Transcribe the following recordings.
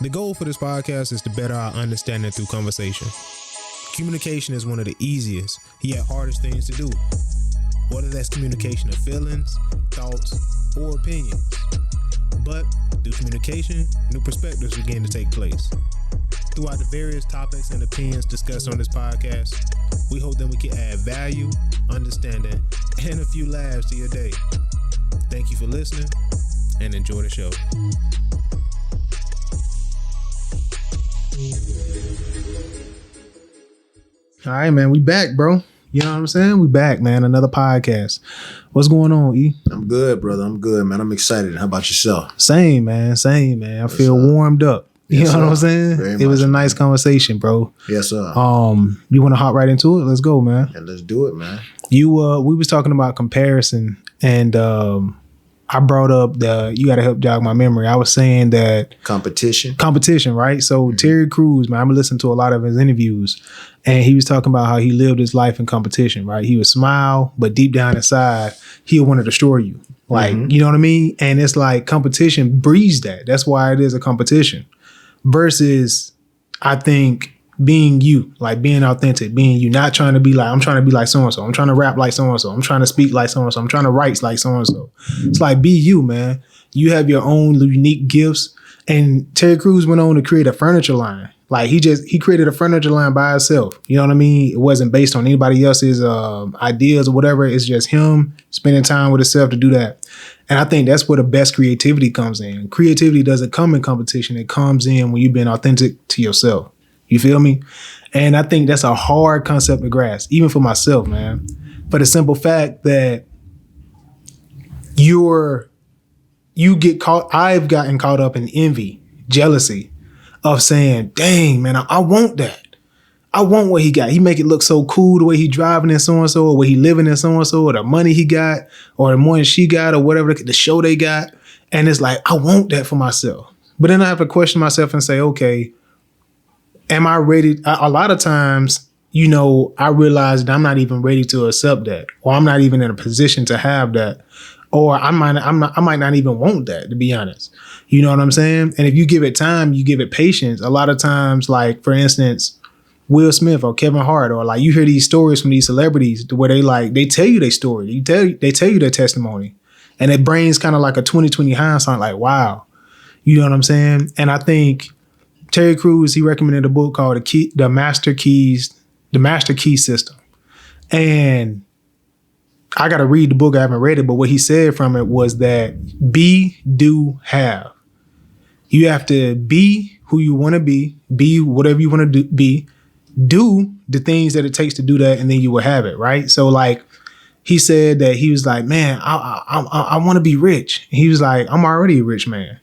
The goal for this podcast is to better our understanding through conversation. Communication is one of the easiest, yet hardest things to do. Whether that's communication of feelings, thoughts, or opinions. But through communication, new perspectives begin to take place. Throughout the various topics and opinions discussed on this podcast, we hope that we can add value, understanding, and a few laughs to your day. Thank you for listening, and enjoy the show. All right, man, we back, bro. You know what I'm saying? We back, man. Another podcast. What's going on, E? I'm good, brother. I'm good, man. I'm excited. How about yourself? Same, man. I feel warmed up. You know what I'm saying? It was a nice conversation, bro. Yes, sir. You want to hop right into it? Let's go, man. Yeah, let's do it, man. We was talking about comparison, and I brought up you got to help jog my memory. I was saying that competition, right? So Terry Crews, man, I've been listening to a lot of his interviews, and he was talking about how he lived his life in competition, right? He would smile, but deep down inside, he'll want to destroy you. Like, you know what I mean? And it's like competition breeds that. That's why it is a competition. Versus, I think, being you, like being authentic, being you, not trying to be like, I'm trying to be like so-and-so. I'm trying to rap like so-and-so. I'm trying to speak like so-and-so. I'm trying to write like so-and-so. It's like, be you, man. You have your own unique gifts. And Terry Crews went on to create a furniture line. Like he created a furniture line by himself. You know what I mean? It wasn't based on anybody else's ideas or whatever. It's just him spending time with himself to do that. And I think that's where the best creativity comes in. Creativity doesn't come in competition. It comes in when you've been authentic to yourself. You feel me? And I think that's a hard concept to grasp, even for myself, man. For the simple fact that I've gotten caught up in envy, jealousy of saying, dang, man, I want that. I want what he got. He make it look so cool, the way he driving in so-and-so, or where he living in so-and-so, or the money he got, or the money she got, or whatever, the show they got. And it's like, I want that for myself. But then I have to question myself and say, okay, am I ready? A lot of times, you know, I realize that I'm not even ready to accept that, or I'm not even in a position to have that, or I might not even want that, to be honest. You know what I'm saying? And if you give it time, you give it patience. A lot of times, like for instance, Will Smith or Kevin Hart, or like you hear these stories from these celebrities where they tell you their story, they tell you their testimony, and it brings kind of like a 20/20 hindsight, like wow, you know what I'm saying? And I think Terry Crews, he recommended a book called The Master Key System. And I got to read the book. I haven't read it, but what he said from it was that be, do, have. You have to be who you want to be whatever you want to be, do the things that it takes to do that, and then you will have it, right? So like he said that he was like, man, I want to be rich. And he was like, I'm already a rich man.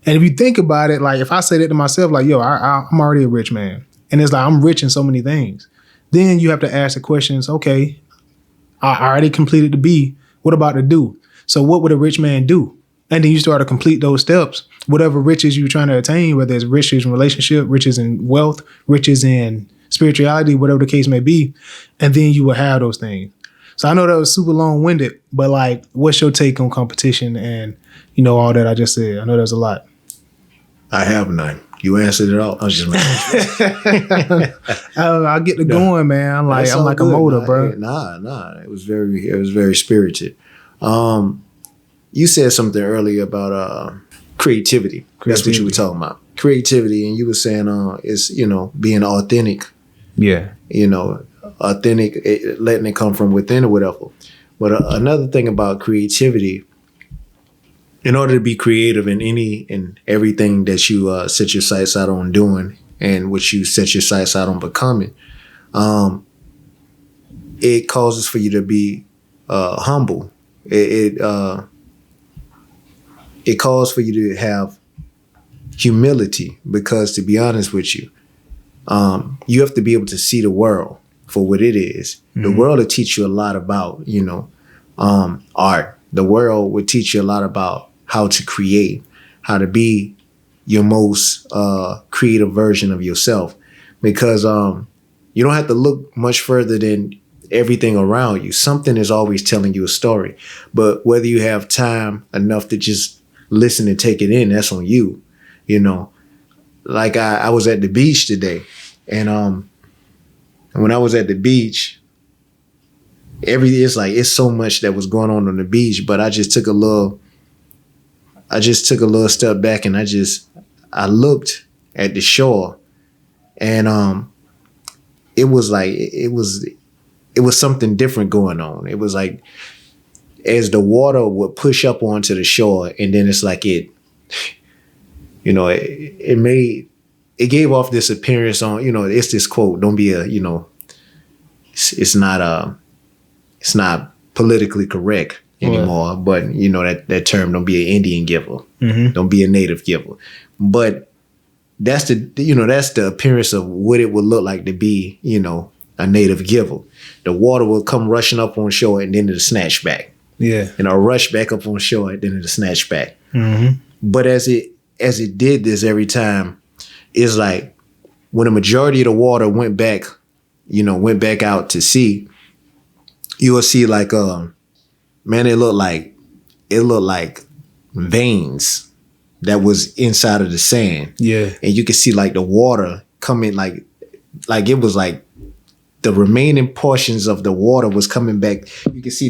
And if you think about it, like if I say that to myself, like, yo, I'm already a rich man. And it's like, I'm rich in so many things. Then you have to ask the questions, okay, I already completed the be. What about the do? So what would a rich man do? And then you start to complete those steps. Whatever riches you're trying to attain, whether it's riches in relationship, riches in wealth, riches in spirituality, whatever the case may be. And then you will have those things. So I know that was super long-winded, but like, what's your take on competition and, you know, all that I just said? I know there's a lot. I have none. You answered it all. I was just I'll get to going, man. I'm like a motor, bro. Nah. It was very spirited. You said something earlier about creativity. That's what you were talking about. Creativity, and you were saying is, you know, being authentic. Yeah. You know, authentic, letting it come from within or whatever. But another thing about creativity, in order to be creative in everything that you set your sights out on doing and what you set your sights out on becoming, it causes for you to be humble. It calls for you to have humility, because to be honest with you, you have to be able to see the world for what it is. Mm-hmm. The world will teach you a lot about, you know, art. The world will teach you a lot about how to create, how to be your most creative version of yourself, because you don't have to look much further than everything around you. Something is always telling you a story, but whether you have time enough to just listen and take it in, that's on you. You know, like I was at the beach today, and when I was at the beach, it's so much that was going on the beach, but I just took a little step back, and I looked at the shore, and it was something different going on. It was like as the water would push up onto the shore, and then it's like it gave off this appearance on, it's this quote, don't be it's not politically correct anymore, but that term, don't be an Indian giver, don't be a native giver. But that's the appearance of what it would look like to be, a native giver. The water will come rushing up on shore, and then it'll snatch back. Yeah. And I'll rush back up on shore, and then it'll snatch back. Mm-hmm. But as it did this every time, it's like when the majority of the water went back out to sea, you will see like it looked like veins that was inside of the sand. Yeah. And you could see like the water coming like it was like the remaining portions of the water was coming back. You can see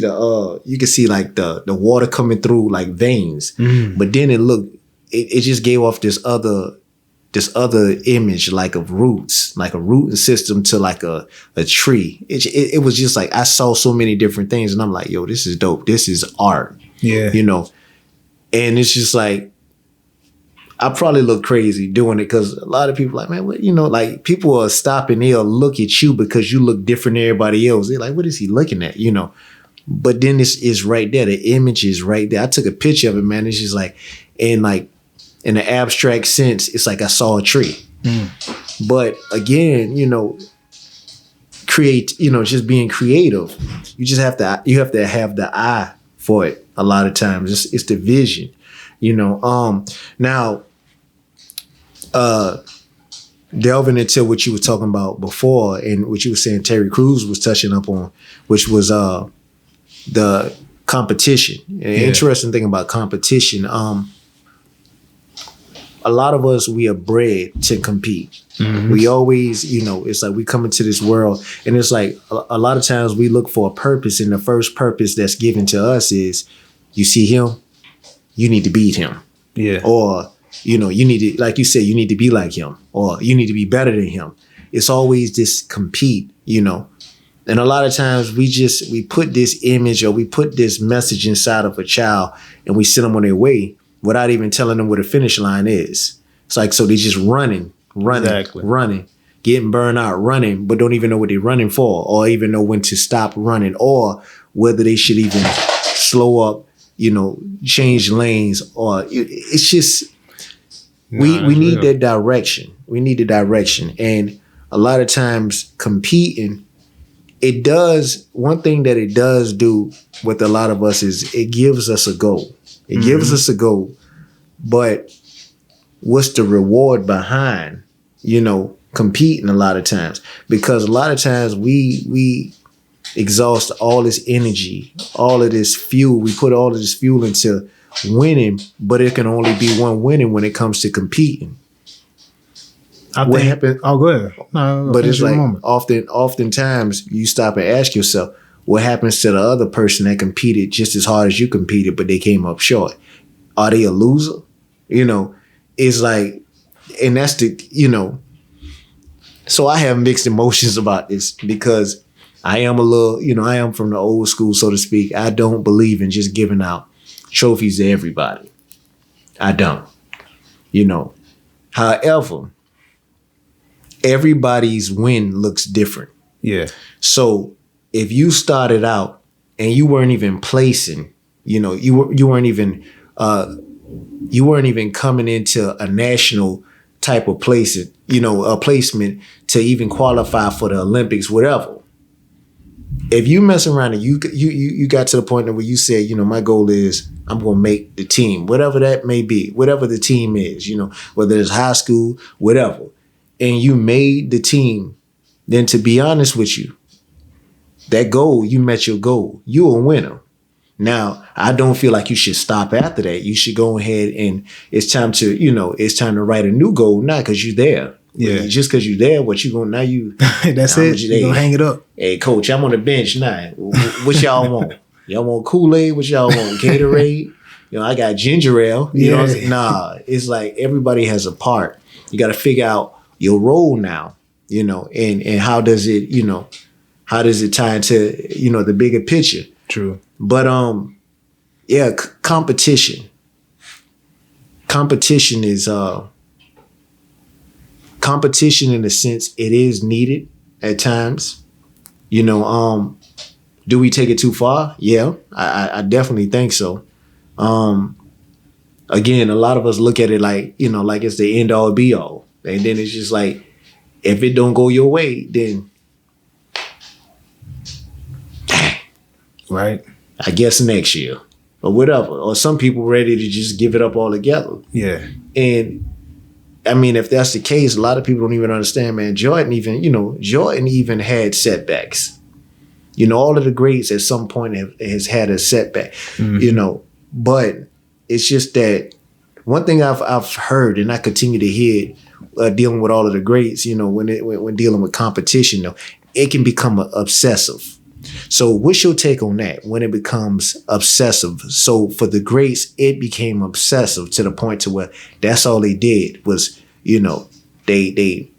like the water coming through like veins. But then it just gave off this other image like of roots, like a rooting system to like a tree. It was just like I saw so many different things, and I'm like, yo, this is dope. This is art. Yeah. And it's just like I probably look crazy doing it, because a lot of people like, man, what, like people are stopping, they'll look at you because you look different than everybody else. They're like, what is he looking at? But then it's right there. The image is right there. I took a picture of it, man. It's just like, and like in the abstract sense, it's like I saw a tree. But again, just being creative. You have to have the eye for it. A lot of times, it's the vision. Now, delving into what you were talking about before, and what you were saying Terry Crews was touching up on, which was the competition. Interesting thing about competition. A lot of us, we are bred to compete. We always, it's like we come into this world, and it's like a lot of times we look for a purpose, and the first purpose that's given to us is, you see him, you need to beat him. Yeah. Or, you need to, like you said, you need to be like him, or you need to be better than him. It's always this compete, And a lot of times we put this image, or we put this message inside of a child, and we send them on their way without even telling them where the finish line is. It's like, so they just running, getting burned out, running, but don't even know what they're running for, or even know when to stop running, or whether they should even slow up, change lanes, or it's just, we need that direction. We need the direction. And a lot of times competing, one thing that it does do with a lot of us is it gives us a goal. It gives us a goal, but what's the reward behind, competing a lot of times? Because a lot of times we exhaust all this energy, all of this fuel. We put all of this fuel into winning, but it can only be one winning when it comes to competing. What happened? Oh, go ahead. No, but it's like oftentimes you stop and ask yourself, what happens to the other person that competed just as hard as you competed, but they came up short? Are they a loser? It's like, and that's so I have mixed emotions about this, because I am I am from the old school, so to speak. I don't believe in just giving out trophies to everybody. I don't. However, everybody's win looks different. Yeah. So if you started out and you weren't even placing, you weren't even coming into a national type of place, a placement to even qualify for the Olympics, whatever. If you mess around and you got to the point where you said, my goal is I'm going to make the team, whatever that may be, whatever the team is, whether it's high school, whatever, and you made the team, then to be honest with you, that goal, you met your goal. You're a winner. Now, I don't feel like you should stop after that. You should go ahead and it's time to write a new goal now because you're there. Yeah. Just because you're there, what you going now you That's it. You gonna hang it up. Hey, coach, I'm on the bench now. What y'all want? Y'all want Kool-Aid? What y'all want? Gatorade? I got ginger ale. You know what I'm saying? Nah, it's like everybody has a part. You got to figure out your role now, and how does it tie into, the bigger picture? True. But competition. Competition is competition in a sense it is needed at times. Do we take it too far? Yeah, I definitely think so. Again, a lot of us look at it like it's the end all be all. And then it's just like, if it don't go your way, then right. I guess next year or whatever. Or some people ready to just give it up altogether. Yeah. And I mean, if that's the case, a lot of people don't even understand, man. Jordan even had setbacks. All of the greats at some point has had a setback, but it's just that one thing I've heard and I continue to hear dealing with all of the greats, when dealing with competition, though, it can become obsessive. So what's your take on that when it becomes obsessive? So for the greats, it became obsessive to the point to where that's all they did was, they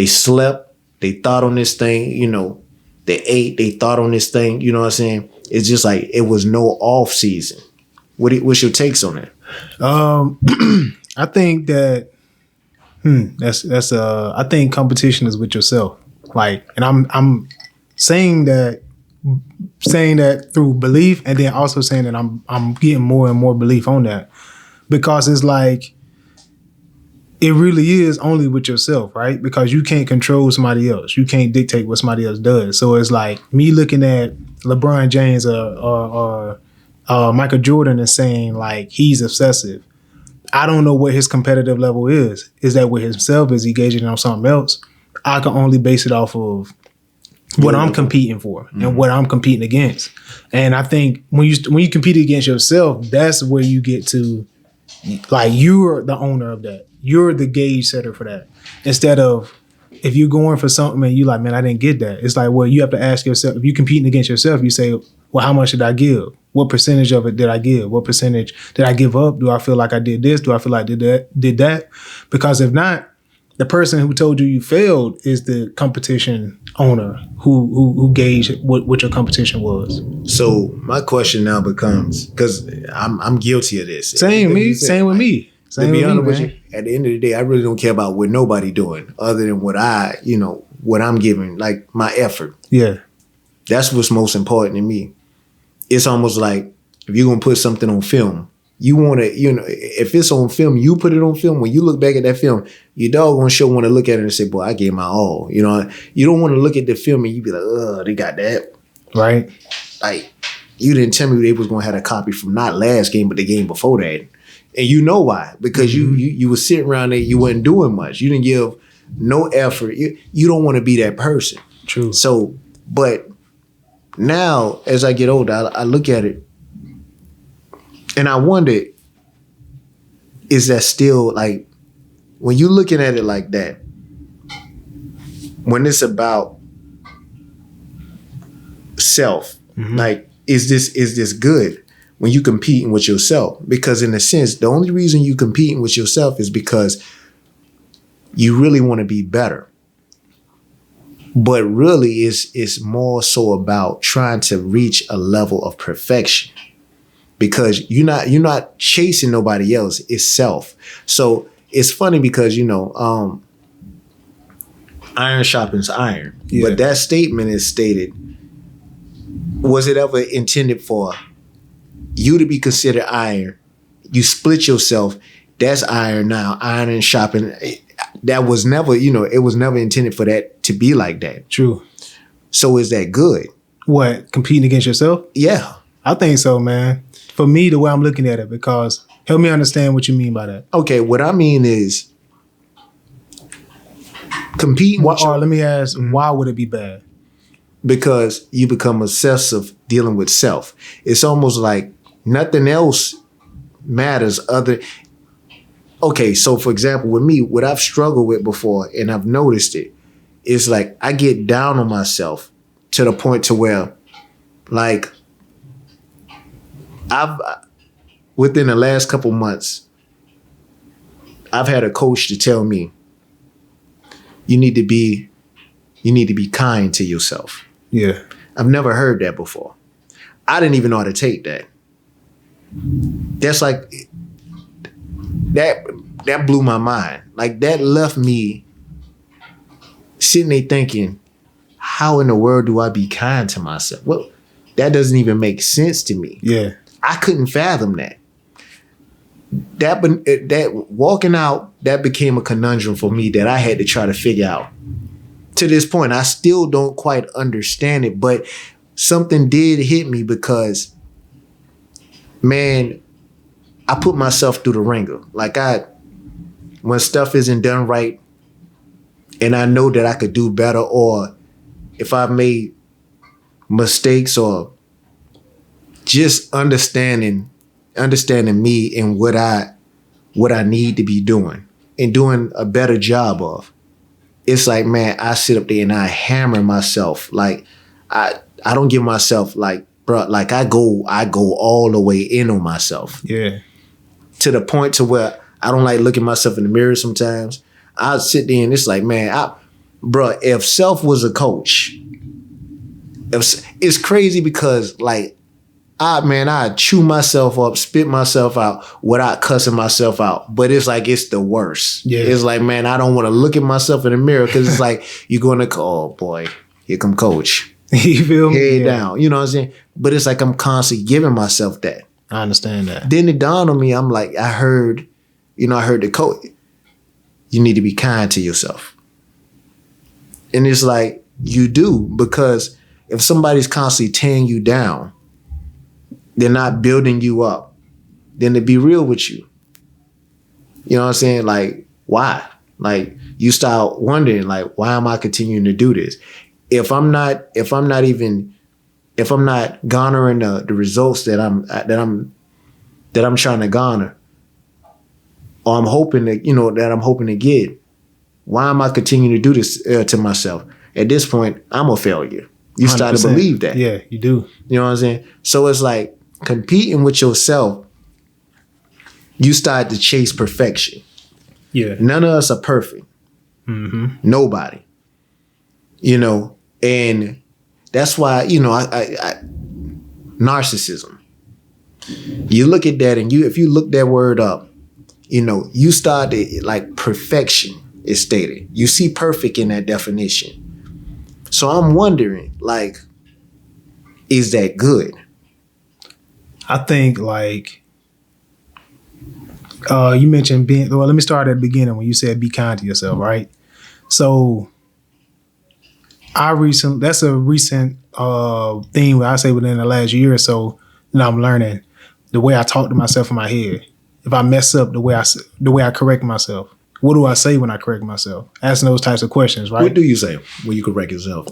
slept, they thought on this thing, they ate, they thought on this thing, you know what I'm saying? It's just like it was no off season. What's your takes on that? I think that I think competition is with yourself. Like, and I'm saying that through belief, and then also saying that I'm getting more and more belief on that, because it's like it really is only with yourself, right? Because you can't control somebody else. You can't dictate what somebody else does. So it's like me looking at LeBron James or Michael Jordan and saying like he's obsessive. I don't know what his competitive level is. Is that with himself? Is he gauging on something else? I can only base it off of what I'm competing for and what I'm competing against. And I think when you compete against yourself, that's where you get to, like, you're the owner of that. You're the gauge setter for that. Instead of if you're going for something and you like, man, I didn't get that. It's like, well, you have to ask yourself, if you're competing against yourself, you say, well, how much did I give? What percentage of it did I give? What percentage did I give up? Do I feel like I did this? Do I feel like I did that? Because if not, the person who told you failed is the competition owner who gauged what your competition was. So my question now becomes, because I'm guilty of this. Same with me. To be honest with you, at the end of the day, I really don't care about what nobody doing other than what what I'm giving, like my effort. Yeah. That's what's most important to me. It's almost like if you're going to put something on film, you want to, if it's on film, you put it on film. When you look back at that film, your dog gonna sure want to look at it and say, boy, I gave my all. You don't want to look at the film and you be like, oh, they got that. Right. Like, you didn't tell me they was going to have a copy from not last game, but the game before that. And you know why? Because you were sitting around there, you wasn't doing much. You didn't give no effort. You don't want to be that person. True. So, but now as I get older, I look at it and I wonder, is that still like, when you're looking at it like that, when it's about self, like, is this good? When you competing with yourself, because in a sense, the only reason you competing with yourself is because you really want to be better. But really, it's more so about trying to reach a level of perfection, because you're not chasing nobody else. It's self. So it's funny because iron sharpens iron, but that statement is stated. Was it ever intended for you to be considered iron? You split yourself. That's iron now. Iron and sharpen. That was never, it was never intended for that to be like that. True. So is that good? What, competing against yourself? Yeah. I think so, man. For me, the way I'm looking at it, because help me understand what you mean by that. Okay, what I mean is competing. Let me ask, why would it be bad? because you become obsessive dealing with self. It's almost like nothing else matters other. Okay, so for example, with me, what I've struggled with before, and I've noticed it, is like I get down on myself to the point to where, like, within the last couple months, I've had a coach to tell me, you need to be kind to yourself. Yeah. I've never heard that before. I didn't even know how to take that. That's like that blew my mind. Like that left me sitting there thinking, how in the world do I be kind to myself? Well, that doesn't even make sense to me. Yeah. I couldn't fathom that. That walking out, that became a conundrum for me that I had to try to figure out. To this point, I still don't quite understand it, but something did hit me because, man, I put myself through the ringer. Like when stuff isn't done right and I know that I could do better, or if I've made mistakes, or just understanding me and what I need to be doing and doing a better job of. It's like, man, I sit up there and I hammer myself. Like I don't give myself like, bro, like I go all the way in on myself. Yeah. To the point to where I don't like looking myself in the mirror sometimes. I sit there and it's like, man, if self was a coach, it's crazy because like, I chew myself up, spit myself out without cussing myself out. But it's like, it's the worst. Yeah. It's like, man, I don't want to look at myself in the mirror because it's like, you're going to call, oh boy, here come coach. You feel me? Head down. You know what I'm saying? But it's like, I'm constantly giving myself that. I understand that. Then it dawned on me, I'm like, I heard the coach, you need to be kind to yourself. And it's like, you do, because if somebody's constantly tearing you down, they're not building you up, then to be real with you. You know what I'm saying? Like, why? Like, you start wondering, like, why am I continuing to do this? If I'm not garnering the results that I'm trying to garner, or I'm hoping to get, why am I continuing to do this to myself? At this point, I'm a failure. You start to believe that. Yeah, you do. You know what I'm saying? So it's like, competing with yourself, you start to chase perfection. Yeah. None of us are perfect. Mm-hmm. Nobody. You know, and that's why, narcissism. You look at that, and if you look that word up, you start to, like, perfection is stated. You see perfect in that definition. So I'm wondering, like, is that good? I think, like, you mentioned let me start at the beginning when you said be kind to yourself, right? So that's a recent thing where I say within the last year or so that I'm learning the way I talk to myself in my head. If I mess up, the way I correct myself. What do I say when I correct myself? Asking those types of questions, right? What do you say when you correct yourself?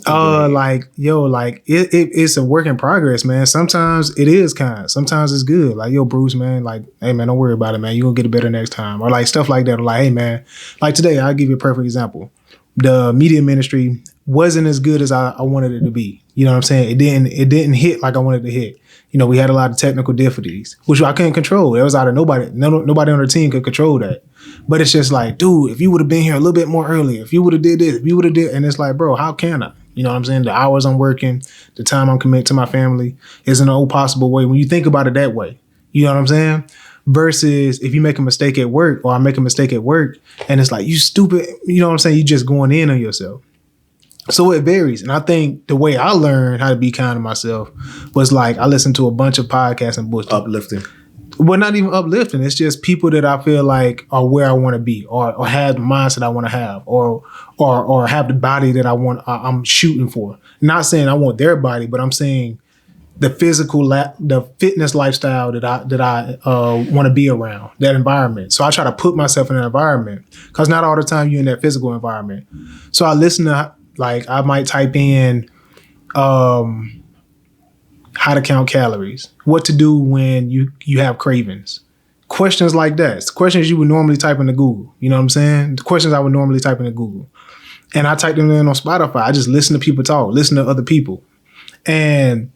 It's a work in progress, man. Sometimes it is kind. Sometimes it's good. Like, yo, Bruce, man, like, hey, man, don't worry about it, man. You're going to get it better next time. Or like stuff like that. Or like, hey, man, like today, I'll give you a perfect example. The media ministry wasn't as good as I wanted it to be. You know what I'm saying? It didn't hit like I wanted it to hit. We had a lot of technical difficulties, which I couldn't control. It was out of nobody. Nobody on the team could control that. But it's just like, dude, if you would have been here a little bit more earlier, if you would have did this, if you would have did, and it's like, bro, how can I? You know what I'm saying? The hours I'm working, the time I'm committed to my family is in an possible way. When you think about it that way, you know what I'm saying? Versus if you make a mistake at work, or I make a mistake at work, and it's like, you stupid, you know what I'm saying? You just going in on yourself. So it varies. And I think the way I learned how to be kind to myself was like, I listened to a bunch of podcasts and books. Uplifting. Well, not even uplifting. It's just people that I feel like are where I want to be, or have the mindset I want to have, or have the body that I'm shooting for. Not saying I want their body, but I'm saying the the fitness lifestyle that I want to be around, that environment. So I try to put myself in an environment, because not all the time you're in that physical environment. So I listen to, like, I might type in how to count calories, what to do when you have cravings. Questions like that. It's questions you would normally type into Google. You know what I'm saying? The questions I would normally type into Google. And I typed them in on Spotify. I just listen to people talk, listen to other people. And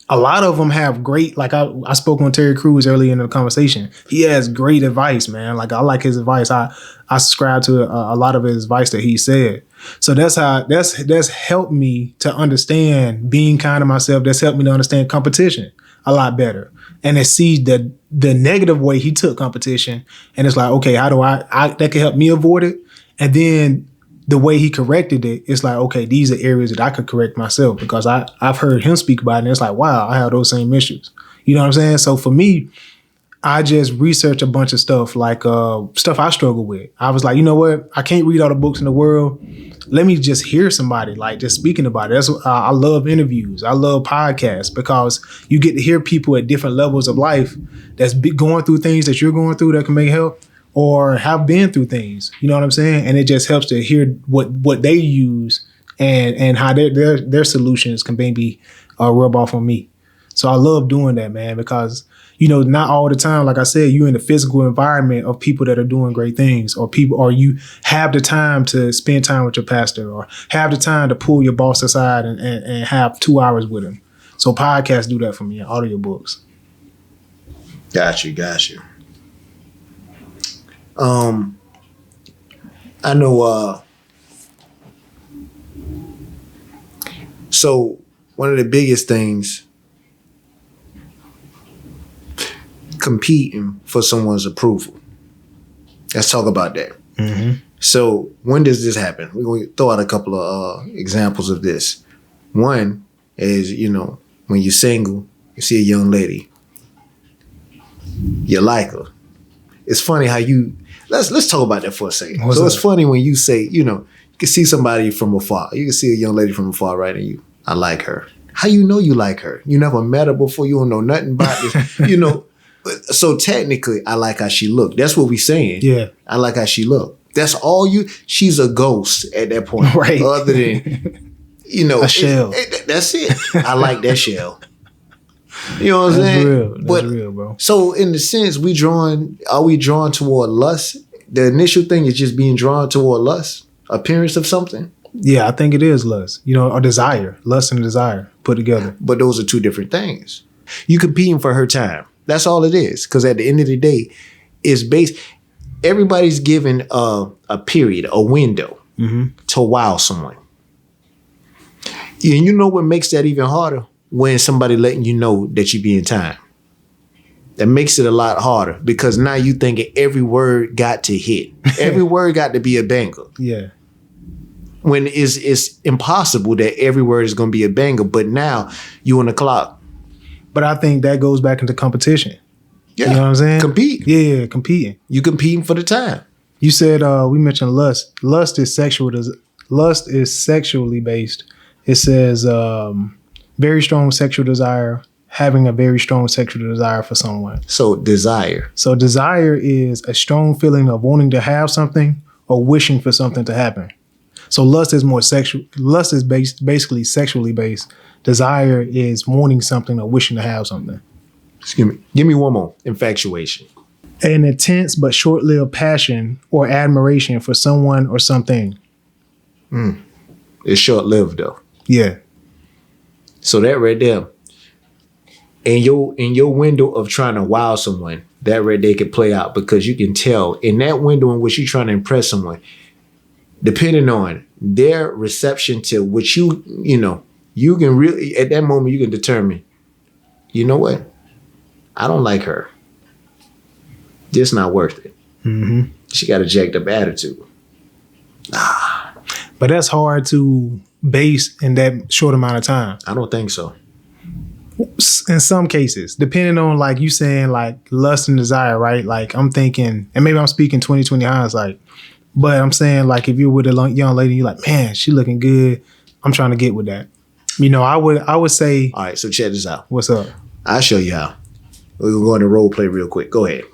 a lot of them have great, like I spoke on Terry Crews earlier in the conversation. He has great advice, man. Like I like his advice. I subscribe to a lot of his advice that he said. So that's helped me to understand being kind to myself. That's helped me to understand competition a lot better. And to see the negative way he took competition. And it's like, okay, how do I that can help me avoid it? And then the way he corrected it, it's like, okay, these are areas that I could correct myself because I've heard him speak about it and it's like, wow, I have those same issues. You know what I'm saying? So for me, I just researched a bunch of stuff, like stuff I struggle with. I was like, you know what? I can't read all the books in the world. Let me just hear somebody like just speaking about it. That's I love interviews. I love podcasts because you get to hear people at different levels of life that's going through things that you're going through that can make help, or have been through things, you know what I'm saying? And it just helps to hear what they use and how their solutions can maybe rub off on me. So I love doing that, man, because, you know, not all the time, like I said, you're in the physical environment of people that are doing great things, or you have the time to spend time with your pastor, or have the time to pull your boss aside and have 2 hours with him. So podcasts do that for me, and audiobooks. Got you. I know, so one of the biggest things, competing for someone's approval. Let's talk about that. Mm-hmm. So when does this happen? We're going to throw out a couple of examples of this. One is, you know, when you're single, you see a young lady, you like her. It's funny how let's talk about that for a second. What's It's that? funny when you say, you know, you can see somebody from afar. You can see a young lady from afar, right? And I like her. How you know you like her? You never met her before. You don't know nothing about this. You know, so technically, I like how she looked. That's what we saying. Yeah. I like how she looked. That's all you. She's a ghost at that point. Right. Other than, you know, A shell. That's it. I like that shell. You know what I'm saying? Real. That's real, bro. So in the sense, are we drawn toward lust? The initial thing is just being drawn toward lust, appearance of something. Yeah, I think it is lust. You know, or desire. Lust and desire put together. But those are two different things. You competing for her time. That's all it is. Because at the end of the day, it's everybody's given a period, a window to wow someone. And you know what makes that even harder? When somebody letting you know that you be in time. That makes it a lot harder because now you thinking every word got to hit. Every word got to be a banger. Yeah. When it's impossible that every word is going to be a banger, but now you on the clock. But I think that goes back into competition. Yeah. You know what I'm saying? Compete. Yeah, competing. You competing for the time. You said we mentioned lust. Lust is sexually based. It says very strong sexual desire, having a very strong sexual desire for someone. So desire. So desire is a strong feeling of wanting to have something or wishing for something to happen. So lust is more sexual. Lust is basically sexually based. Desire is wanting something or wishing to have something. Excuse me. Give me one more. Infatuation. An intense but short-lived passion or admiration for someone or something. It's short-lived though. Yeah. So that right there, in your window of trying to wow someone, that right there could play out because you can tell in that window in which you're trying to impress someone, depending on their reception to what you can really, at that moment, you can determine, you know what? I don't like her. This not worth it. Mm-hmm. She got a jacked up attitude. But that's hard to base in that short amount of time. I don't think so. In some cases, depending on like you saying like lust and desire, right? Like I'm thinking, and maybe I'm speaking 2020 hindsight, but I'm saying like if you're with a young lady, you're like, man, she looking good. I'm trying to get with that. You know, I would say. All right, so check this out. What's up? I'll show you how. We're going to go into role play real quick. Go ahead.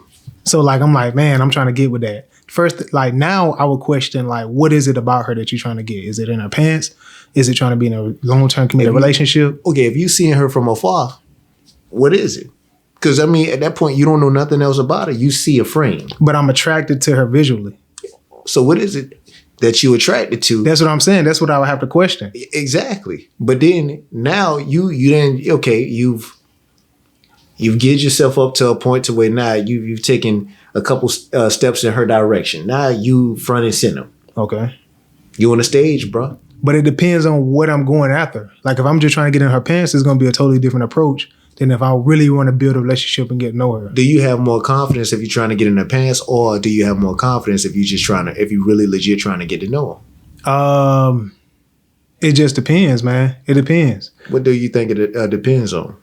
So like I'm like, man, I'm trying to get with that. first, like now I would question like, what is it about her that you're trying to get? Is it in her pants? Is it trying to be in a long-term committed relationship? Okay, if you seeing her from afar, what is it? Because I mean, at that point, you don't know nothing else about her. You see a frame. But I'm attracted to her visually. So what is it that you attracted to? That's what I'm saying. That's what I would have to question. Exactly. But then now you've geared yourself up to a point to where now you've taken a couple steps in her direction. Now you front and center. Okay. You on the stage, bro. But it depends on what I'm going after. Like if I'm just trying to get in her pants, it's going to be a totally different approach than if I really want to build a relationship and get to know her. Do you have more confidence if you're trying to get in her pants, or do you have more confidence if you really legit trying to get to know her? It just depends, man. It depends. What do you think it depends on?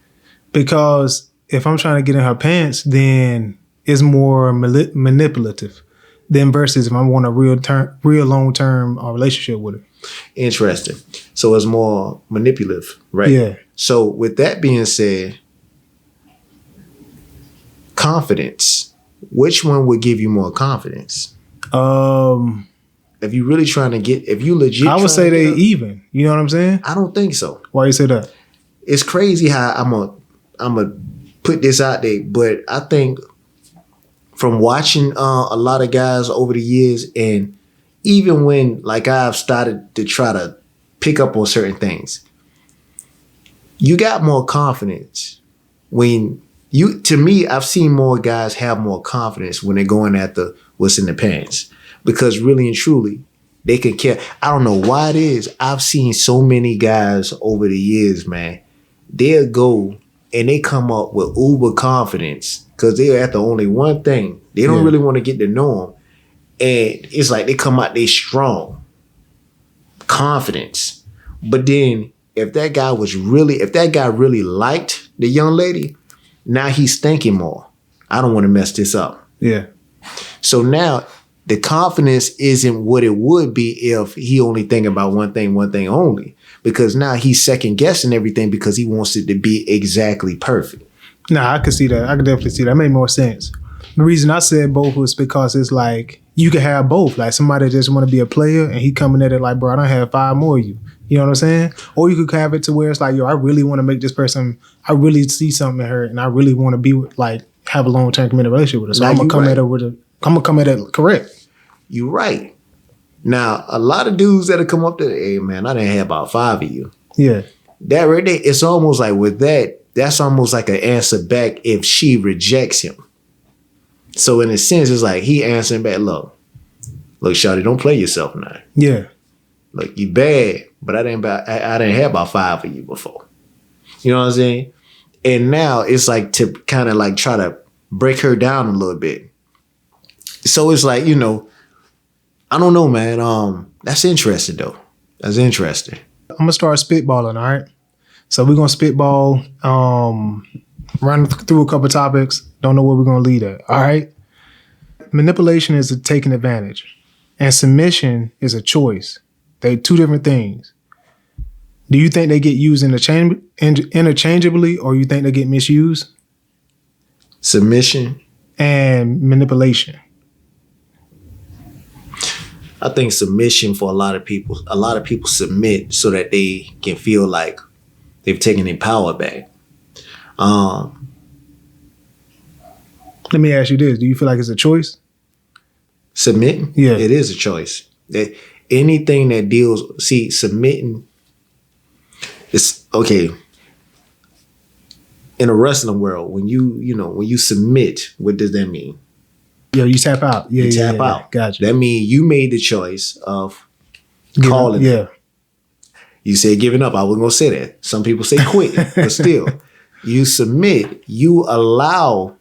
Because if I'm trying to get in her pants, then it's more manipulative than versus if I want a real long-term relationship with her. Interesting. So it's more manipulative, right? Yeah. So with that being said, confidence, which one would give you more confidence? If you really trying to get, if you legit, I would say they even. You know what I'm saying? I don't think so. Why you say that? It's crazy how I'm a put this out there, but I think from watching a lot of guys over the years, and even when like I've started to try to pick up on certain things, you got more confidence when you. To me, I've seen more guys have more confidence when they're going after what's in the pants, because really and truly, they can care. I don't know why it is. I've seen so many guys over the years, man. They'll go and they come up with uber confidence because they're after only one thing. They don't really want to get to know them. And it's like they come out, they strong. Confidence. But then if that guy really liked the young lady, now he's thinking more. I don't want to mess this up. Yeah. So now the confidence isn't what it would be if he only thinking about one thing only. Because now he's second guessing everything because he wants it to be exactly perfect. Nah, I could see that. I could definitely see that. That made more sense. The reason I said both was because it's like you can have both. Like somebody just want to be a player and he coming at it like, bro, I don't have 5 more of you. You know what I'm saying? Or you could have it to where it's like, yo, I really want to make this person, I really see something in her and I really want to be with, like, have a long-term committed relationship with her. So Now I'm gonna come at it correct. You're right. Now, a lot of dudes that'll come up to, hey man, I didn't have about 5 of you. Yeah. That right there, it's almost like with that, that's almost like an answer back if she rejects him. So in a sense, it's like he answering back, look, shawty, don't play yourself now. Yeah. Look, you bad, but I didn't have about 5 of you before. You know what I'm saying? And now it's like to kind of like try to break her down a little bit. So it's like, you know, I don't know, man. That's interesting though. That's interesting. I'm gonna start spitballing, all right? So we're gonna spitball, run through a couple topics. Don't know where we're gonna lead at, all right? Manipulation is a taking advantage, and submission is a choice. They 2 different things. Do you think they get used interchangeably, or you think they get misused? Submission and manipulation. I think submission for a lot of people submit so that they can feel like they've taken their power back. Let me ask you this. Do you feel like it's a choice? Submitting? Yeah. It is a choice. Anything that submitting, it's okay. In a wrestling world, when you submit, what does that mean? Yeah, you tap out. Yeah, you tap out. Gotcha. That means you made the choice of calling. Yeah. You said giving up. I wasn't gonna say that. Some people say quitting, but still, you submit. You allow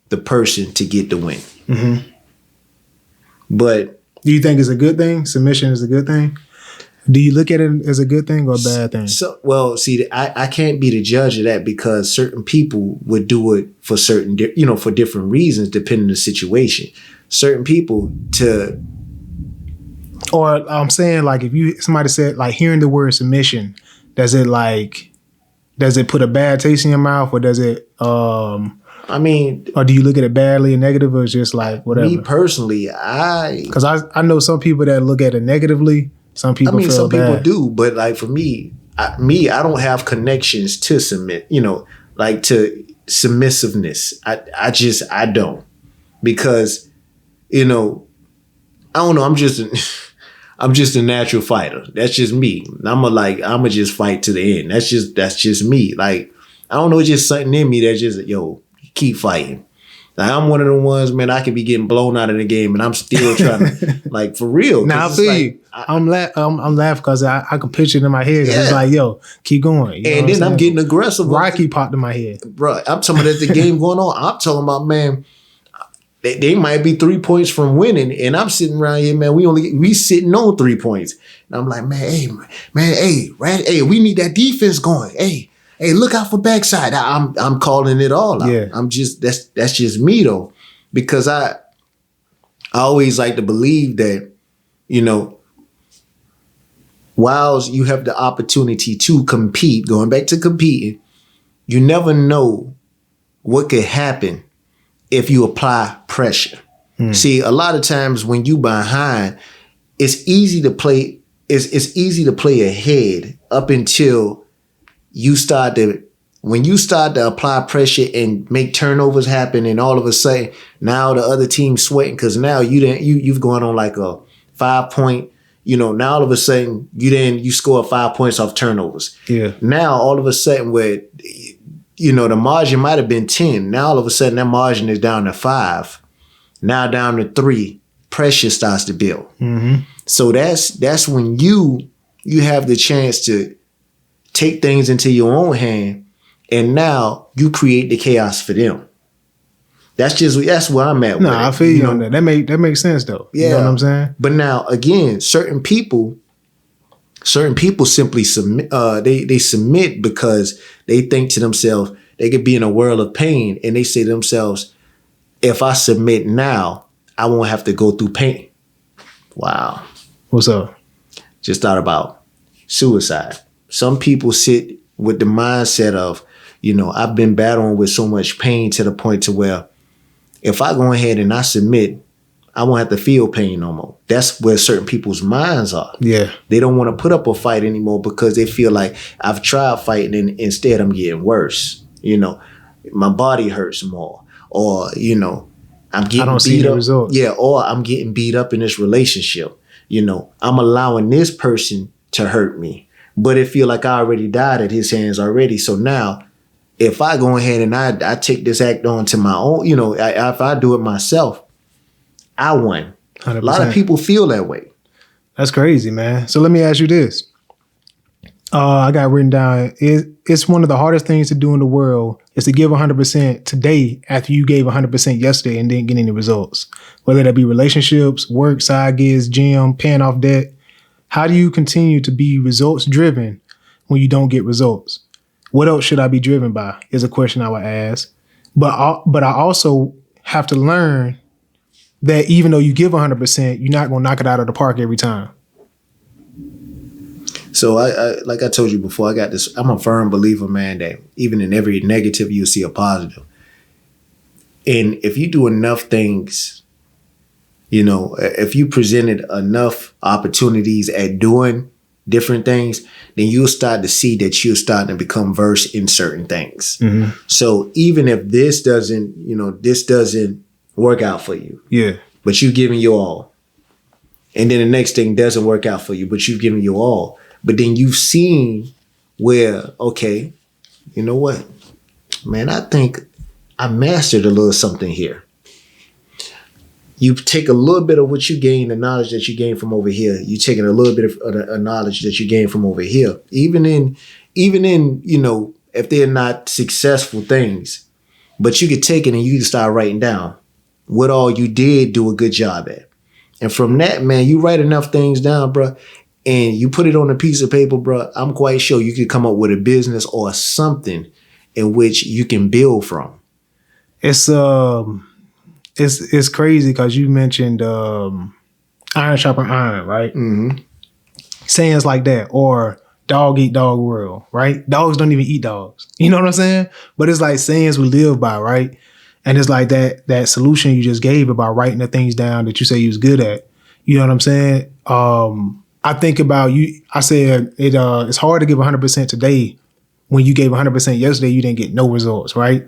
the person to get the win. Mm-hmm. But do you think it's a good thing? Submission is a good thing? Do you look at it as a good thing or a bad thing? So, well, see, I can't be the judge of that because certain people would do it for for different reasons depending on the situation. Certain people or I'm saying like if somebody said like hearing the word submission, does it put a bad taste in your mouth or does it I mean, Or do you look at it badly and negative, or just like whatever? me personally, Because I know some people that look at it negatively. Some people feel some people bad. do, but like for me, I don't have connections to submit, like to submissiveness. I don't, because, I don't know. I'm just a natural fighter. That's just me. I'ma just fight to the end. That's just me. Like, I don't know, it's just something in me that just, keep fighting. Like, I'm one of the ones, man, I could be getting blown out of the game and I'm still trying to, like, for real. Now I feel you. I'm laughing because I can picture it in my head. Yeah. It's like, yo, keep going. You know and what then I'm getting aggressive. Rocky popped in my head. Bro, I'm talking about the game going on. I'm talking about, man, they might be 3 points from winning, and I'm sitting around here, man. We sitting on 3 points, and I'm like, hey, we need that defense going. Hey, look out for backside. I'm calling it all out. Yeah. I'm just that's just me though, because I always like to believe that, whilst you have the opportunity to compete, going back to competing, you never know what could happen if you apply pressure. See, a lot of times when you behind, it's easy to play. It's easy to play ahead up until when you start to apply pressure and make turnovers happen, and all of a sudden now the other team's sweating because now you've gone on like a 5 point. Now all of a sudden you score 5 points off turnovers. Yeah. Now all of a sudden where the margin might have been 10. Now all of a sudden that margin is down to 5. Now down to 3. Pressure starts to build. Mm-hmm. So that's when you have the chance to take things into your own hand, and now you create the chaos for them. That's where I'm at. No, with it, I feel you on that. That makes sense though. Yeah. You know what I'm saying? But now again, certain people simply submit. They submit because they think to themselves they could be in a world of pain, and they say to themselves, "If I submit now, I won't have to go through pain." Wow. What's up? Just thought about suicide. Some people sit with the mindset of, I've been battling with so much pain to the point to where if I go ahead and I submit, I won't have to feel pain no more. That's where certain people's minds are. Yeah. They don't want to put up a fight anymore because they feel like I've tried fighting and instead I'm getting worse. My body hurts more, or, I'm getting I don't see beat the up. results. Yeah, or I'm getting beat up in this relationship. I'm allowing this person to hurt me, but it feel like I already died at his hands already. So now, if I go ahead and I take this act on to my own, if I do it myself, I won. 100%. A lot of people feel that way. That's crazy, man. So let me ask you this. I got written down. It's one of the hardest things to do in the world is to give 100% today after you gave 100% yesterday and didn't get any results. Whether that be relationships, work, side gigs, gym, paying off debt. How do you continue to be results driven when you don't get results? What else should I be driven by is a question I would ask. But I also have to learn that even though you give 100%, you're not going to knock it out of the park every time. So I like I told you before, I'm a firm believer, man, that even in every negative, you see a positive. And if you do enough things, if you presented enough opportunities at doing different things, then you'll start to see that you're starting to become versed in certain things. Mm-hmm. So even if this doesn't work out for you, yeah, but you've given your all, and then the next thing doesn't work out for you, but you've given your all, but then you've seen where, okay, you know what, man, I think I mastered a little something here. You take a little bit of what you gain, the knowledge that you gain from over here. You taking a little bit of the knowledge that you gain from over here. Even in, if they're not successful things, but you could take it and you can start writing down what all you did do a good job at. And from that, man, you write enough things down, bro, and you put it on a piece of paper, bro, I'm quite sure you could come up with a business or something in which you can build from. It's crazy because you mentioned iron sharpen iron, right? Mm-hmm. Sayings like that, or dog eat dog world, right? Dogs don't even eat dogs. You know what I'm saying? But it's like sayings we live by, right? And it's like that solution you just gave about writing the things down that you say you was good at. You know what I'm saying? I think about you. I said it's hard to give 100% today when you gave 100% yesterday. You didn't get no results, right?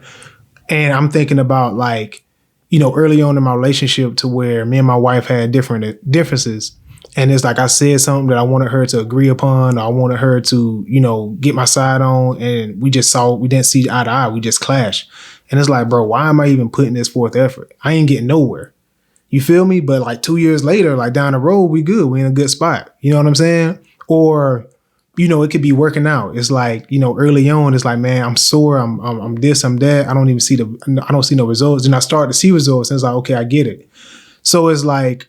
And I'm thinking about like, early on in my relationship to where me and my wife had differences. And it's like I said something that I wanted her to agree upon. Or I wanted her to, get my side on. And we didn't see eye to eye. We just clashed. And it's like, bro, why am I even putting this forth effort? I ain't getting nowhere. You feel me? But like 2 years later, like down the road, we good. We in a good spot. You know what I'm saying? Or, it could be working out. It's like, early on, it's like, man, I'm sore. I'm this, I'm that. I don't see no results. And I start to see results. And it's like, okay, I get it. So it's like,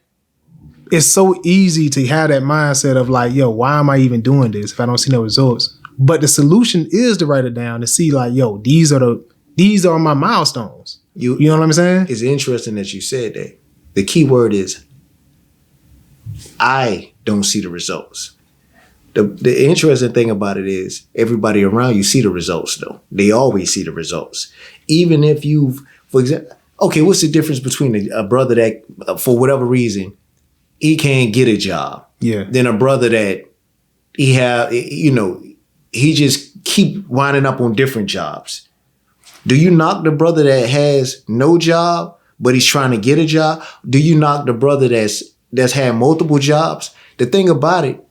it's so easy to have that mindset of like, yo, why am I even doing this if I don't see no results? But the solution is to write it down to see like, yo, these are my milestones. You know what I'm saying? It's interesting that you said that. The key word is I don't see the results. The interesting thing about it is everybody around you see the results though. They always see the results. Even if for example, okay, what's the difference between a brother that for whatever reason he can't get a job? Yeah. Than a brother that he just keep winding up on different jobs. Do you knock the brother that has no job but he's trying to get a job? Do you knock the brother that's had multiple jobs? The thing about it,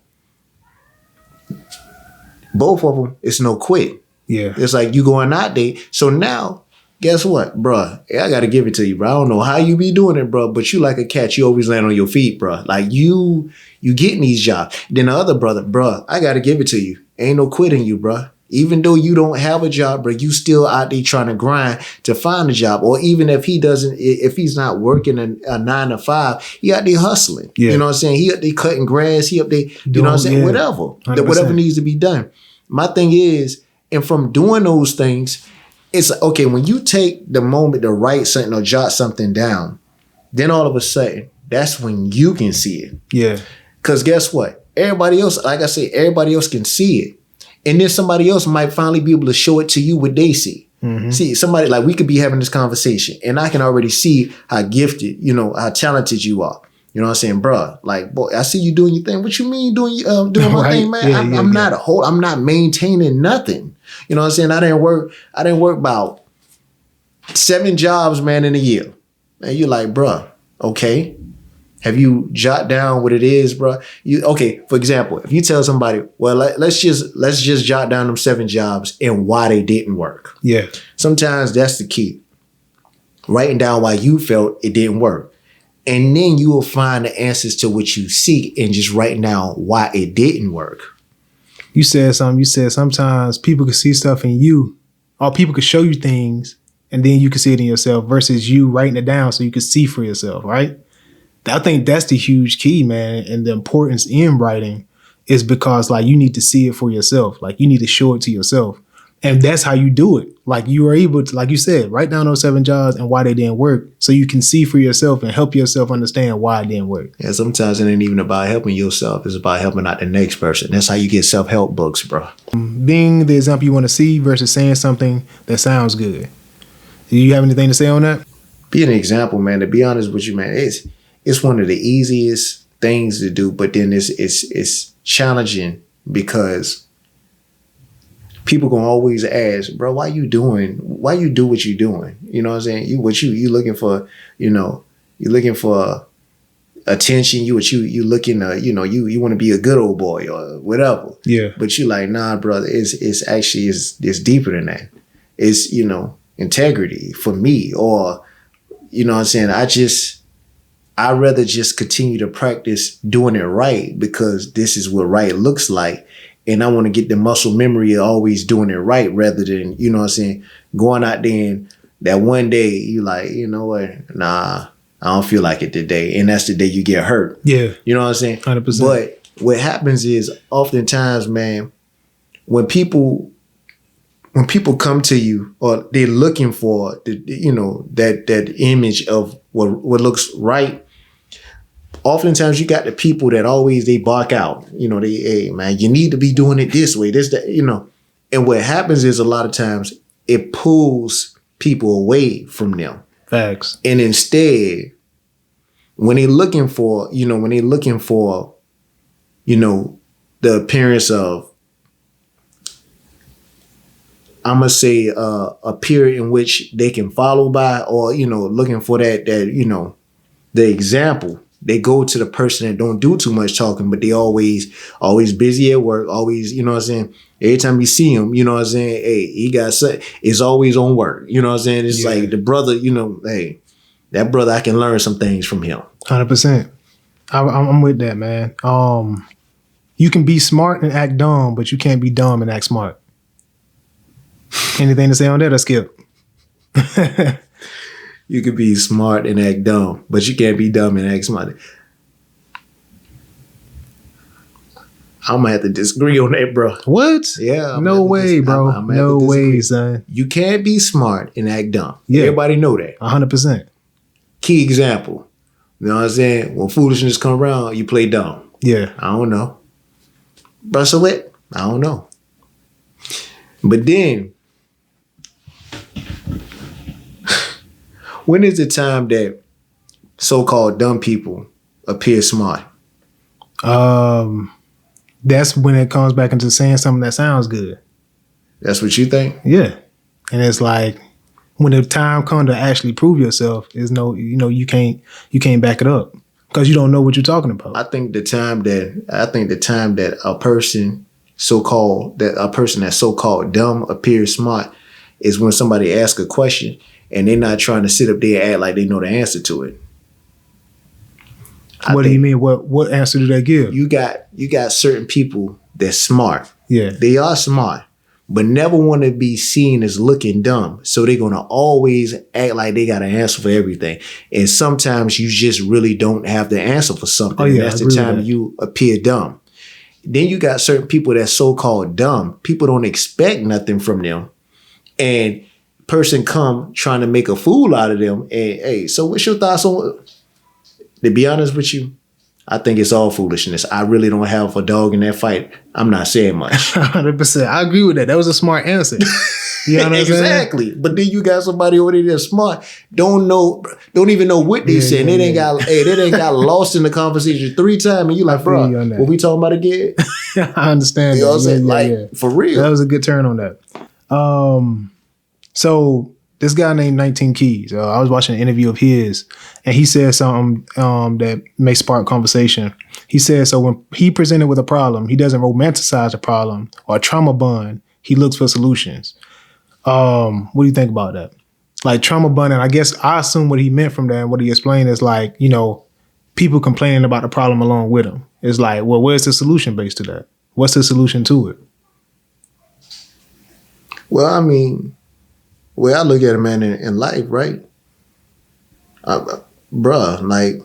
both of them, it's no quit. Yeah. It's like you going out there. So now, guess what, bruh? I got to give it to you, bro. I don't know how you be doing it, bro, but you like a cat. You always land on your feet, bro. Like you getting these jobs. Then the other brother, bruh, I got to give it to you. Ain't no quitting you, bruh. Even though you don't have a job, bro, you still out there trying to grind to find a job. Or even if he's not working a 9 to 5, he out there hustling. Yeah. You know what I'm saying? He up there cutting grass. He up there, you know what I'm saying? Yeah. Whatever needs to be done. My thing is, and from doing those things, it's okay, when you take the moment to write something or jot something down, then all of a sudden, that's when you can see it. Yeah. Because guess what? Everybody else, like I said, everybody else can see it. And then somebody else might finally be able to show it to you what they see. Mm-hmm. See, somebody like we could be having this conversation and I can already see how gifted, how talented you are. You know what I'm saying? Bruh, like, boy, I see you doing your thing. What you mean doing my right. thing, man? Yeah, I'm not maintaining nothing. You know what I'm saying? I didn't work about 7 jobs, man, in a year. And you're like, bruh, okay. Have you jot down what it is, bro? For example, if you tell somebody, well, let's just jot down them 7 jobs and why they didn't work. Yeah. Sometimes that's the key. Writing down why you felt it didn't work. And then you will find the answers to what you seek and just writing down why it didn't work. You said something. You said sometimes people can see stuff in you, or people can show you things and then you can see it in yourself versus you writing it down so you can see for yourself, right? I think that's the huge key, man. And the importance in writing is because like you need to see it for yourself. Like you need to show it to yourself. And that's how you do it. Like you are able to, like you said, write down those 7 jobs and why they didn't work so you can see for yourself and help yourself understand why it didn't work. Yeah, sometimes it ain't even about helping yourself. It's about helping out the next person. That's how you get self-help books, bro. Being the example you want to see versus saying something that sounds good. Do you have anything to say on that? Be an example, man. To be honest with you, man, it's one of the easiest things to do, but then it's challenging because people gonna always ask, bro, why you do what you doing? You know what I'm saying? You looking for, you're looking for attention. You looking you want to be a good old boy or whatever. Yeah. But you like, nah, brother, it's deeper than that. It's, integrity for me, or, you know what I'm saying? I'd rather just continue to practice doing it right because this is what right looks like. And I want to get the muscle memory of always doing it right rather than, you know what I'm saying, going out there and that one day you like, you know what, nah, I don't feel like it today. And that's the day you get hurt. Yeah. You know what I'm saying? 100%. But what happens is oftentimes, man, when people come to you or they're looking for that image of what looks right, oftentimes you got the people that always they bark out, hey man, you need to be doing it this way, this, that, and what happens is a lot of times it pulls people away from them. Facts. And instead, when they're looking for, you know, the appearance of, I'm gonna say a period in which they can follow by, or, you know, looking for that, you know, the example, they go to the person that don't do too much talking, but they always busy at work, always, you know what I'm saying? Every time you see him, you know what I'm saying? Hey, he got it's always on work. You know what I'm saying? It's like the brother, you know, hey, that brother, I can learn some things from him. 100%. I'm with that, man. You can be smart and act dumb, but you can't be dumb and act smart. Anything to say on that or skip? You could be smart and act dumb, but you can't be dumb and act smart. I'm gonna have to disagree on that, bro. What? Yeah. No way, bro. No way, son. You can't be smart and act dumb. Yeah. Everybody know that. 100%. Key example. You know what I'm saying? When foolishness come around, you play dumb. Yeah. I don't know. Bro, so what? I don't know. But then, when is the time that so-called dumb people appear smart? That's when it comes back into saying something that sounds good. That's what you think? Yeah. And it's like, when the time comes to actually prove yourself, there's no, you know, you can't back it up because you don't know what you're talking about. I think the time that a person that's so-called dumb appears smart is when somebody asks a question and they're not trying to sit up there and act like they know the answer to it. What do you mean? What answer do they give? You got certain people that's smart. Yeah. They are smart, but never want to be seen as looking dumb. So they're going to always act like they got an answer for everything. And sometimes you just really don't have the answer for something. Oh, yeah, and that's the time you appear dumb. Then you got certain people that's so-called dumb. People don't expect nothing from them. And person come trying to make a fool out of them. And hey, so what's your thoughts on? To be honest with you, I think it's all foolishness. I really don't have a dog in that fight. I'm not saying much. 100%. I agree with that. That was a smart answer. You know what I'm saying? Exactly. But then you got somebody over there that's smart, don't even know what they said. They didn't got lost in the conversation 3 times, and you like, bro, what we talking about again? I understand. You know what I'm saying? For real. That was a good turn on that. So this guy named 19 Keys, I was watching an interview of his, and he said something that may spark conversation. He said, so when he presented with a problem, he doesn't romanticize the problem or trauma bond. He looks for solutions. What do you think about that? Like trauma bond, and I guess I assume what he meant from that and what he explained is like, you know, people complaining about the problem along with him. It's like, well, where's the solution based to that? What's the solution to it? Well, I mean, I look at it, man, in life, right? Bruh, like,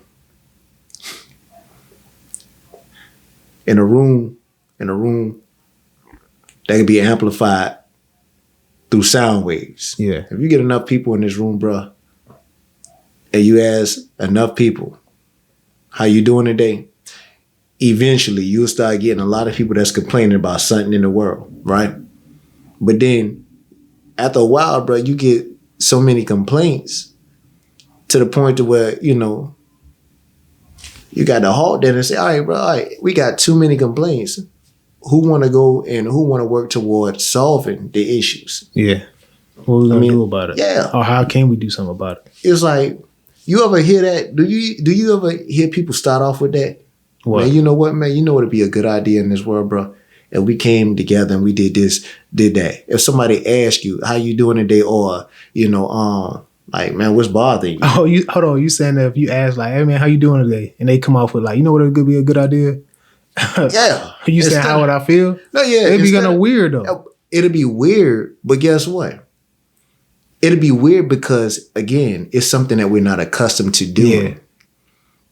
in a room that can be amplified through sound waves. Yeah. If you get enough people in this room, bruh, and you ask enough people, how you doing today? Eventually, you'll start getting a lot of people that's complaining about something in the world, right? But then, after a while, bro, you get so many complaints to the point to where, you know, you got to halt that and say, all right, bro, all right, we got too many complaints. Who want to go and who want to work towards solving the issues? Yeah. What are we going to do about it? Yeah. Or how can we do something about it? It's like, you ever hear that? Do you ever hear people start off with that? What? Man, you know what, man? You know what would be a good idea in this world, bro? And we came together and we did this, did that. If somebody asks you, how you doing today? Or, you know, like, man, what's bothering you? Oh, hold on. You saying that if you ask like, hey man, how you doing today? And they come off with like, you know what would be a good idea? Yeah. You saying how would I feel? No, yeah. It'd be kind of weird though. It'll be weird, but guess what? It'll be weird because, again, it's something that we're not accustomed to doing.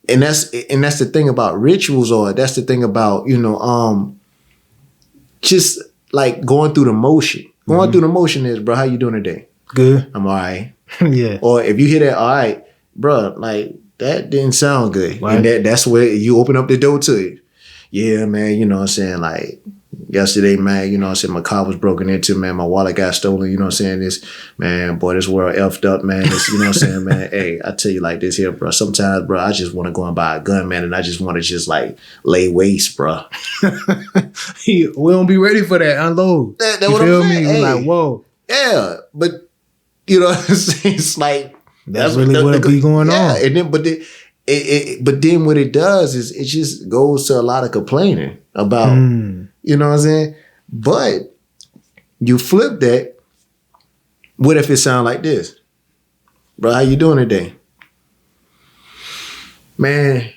Yeah. And that's the thing about rituals, or that's the thing about, you know, just like going through the motion. Going through the motion is, bro, how you doing today? Good. I'm all right. Yeah. Or if you hear that, all right, bro, like that didn't sound good. Right. And that's where you open up the door to it. Yeah, man, you know what I'm saying? Like, yesterday, man, you know what I'm saying, my car was broken into, man, my wallet got stolen, you know what I'm saying, this, man, boy, this world effed up, man, this, you know what I'm saying, man, hey, I tell you like this here, bro, sometimes, bro, I just want to go and buy a gun, man, and I just want to just, like, lay waste, bro. We don't be ready for that, unload. That you what feel I'm me? saying? We're Hey. like, whoa. Yeah, but, you know what I'm saying, it's like, That's really what be going on. And then, but then what it does is it just goes to a lot of complaining about, you know what I'm saying? But you flip that. What if it sound like this? Bro, how you doing today? Man,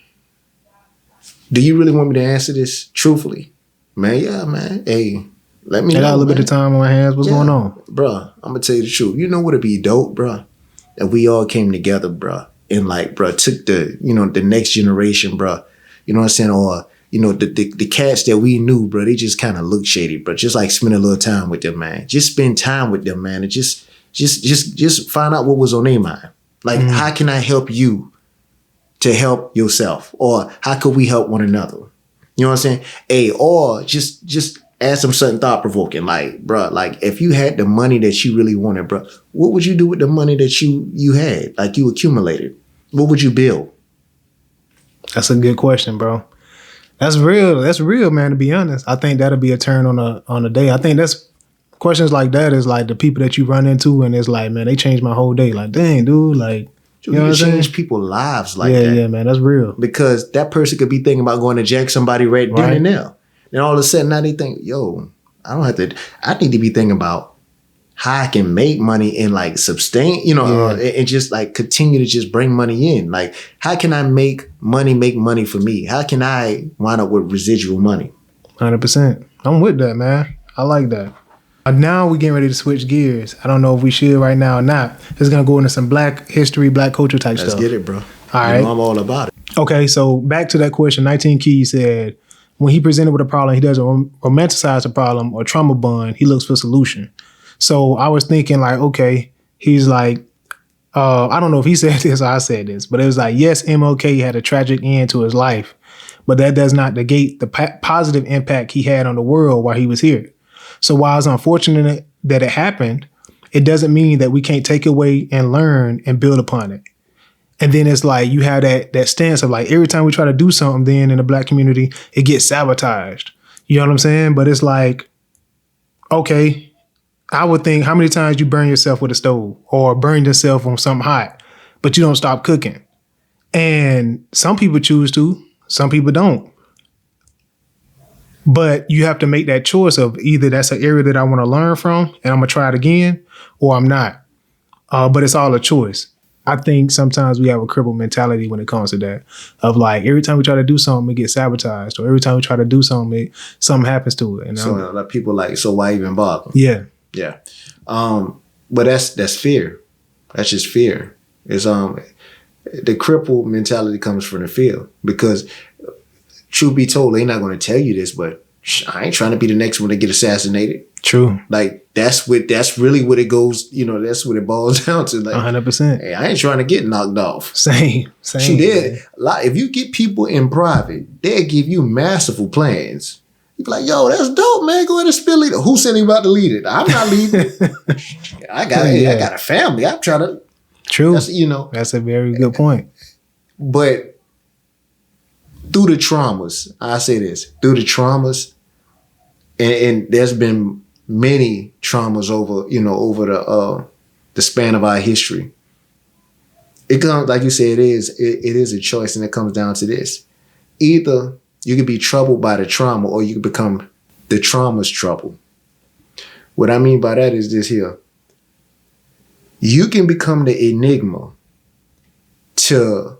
do you really want me to answer this truthfully? Man, yeah, man. Hey, let me know. I got a little bit of time on my hands. What's going on? Bro, I'm going to tell you the truth. You know what would be dope, bro? That we all came together, bro. And like, bro, took the, you know, the next generation, bro. You know what I'm saying? Or, you know, the cats that we knew, bro, they just kind of look shady, bro. Just like spend a little time with them, man. Just spend time with them, man. And just find out what was on their mind. Like, how can I help you to help yourself? Or how could we help one another? You know what I'm saying? Hey, or just ask them something thought-provoking. Like, bro, like, if you had the money that you really wanted, bro, what would you do with the money that you had? Like, you accumulated. What would you build? That's a good question, bro. That's real. That's real, man, to be honest. I think that'll be a turn on a day. I think that's questions like that is like the people that you run into and it's like, man, they changed my whole day. Like, dang, dude, like, you know what I'm saying? Change people's lives like that. Yeah, man, that's real. Because that person could be thinking about going to jack somebody right then and there. And all of a sudden now they think, yo, I need to be thinking about how I can make money and like sustain, you know, and just like continue to just bring money in. Like, how can I make money for me? How can I wind up with residual money? 100%. I'm with that, man. I like that. Now we're getting ready to switch gears. I don't know if we should right now or not. It's going to go into some black history, black culture type stuff. Let's get it, bro. All right. I'm all about it. Okay, so back to that question. 19 Keys said, when he presented with a problem, he doesn't romanticize the problem or trauma bond. He looks for solution. So I was thinking like, okay, he's like, I don't know if he said this or I said this, but it was like, yes, MLK had a tragic end to his life, but that does not negate the positive impact he had on the world while he was here. So while it's unfortunate that it happened, it doesn't mean that we can't take away and learn and build upon it. And then it's like you have that stance of like every time we try to do something then in the black community, it gets sabotaged. You know what I'm saying? But it's like, okay, I would think how many times you burn yourself with a stove or burn yourself on something hot, but you don't stop cooking. And some people choose to, some people don't. But you have to make that choice of either that's an area that I want to learn from and I'm going to try it again or I'm not. But it's all a choice. I think sometimes we have a crippled mentality when it comes to that of like every time we try to do something, it gets sabotaged or every time we try to do something, something happens to it. And so like people like, so why even bother? Yeah. Yeah. But that's fear. That's just fear. It's the crippled mentality comes from the fear because truth be told, they're not going to tell you this, but I ain't trying to be the next one to get assassinated. True. Like that's really what it goes, you know, that's what it boils down to. Like 100%. Hey, I ain't trying to get knocked off. Same. She did. Like, if you get people in private, they'll give you masterful plans. You be like, yo, that's dope, man. Go ahead and spill it. Who said he about to lead it? I'm not leading it. I got a family. I'm trying to. True. That's a very good point. But through the traumas, I say this, through the traumas, and there's been many traumas over the span of our history. It comes, like you said, it is a choice, and it comes down to this. Either you can be troubled by the trauma or you can become the trauma's trouble. What I mean by that is this here. You can become the enigma to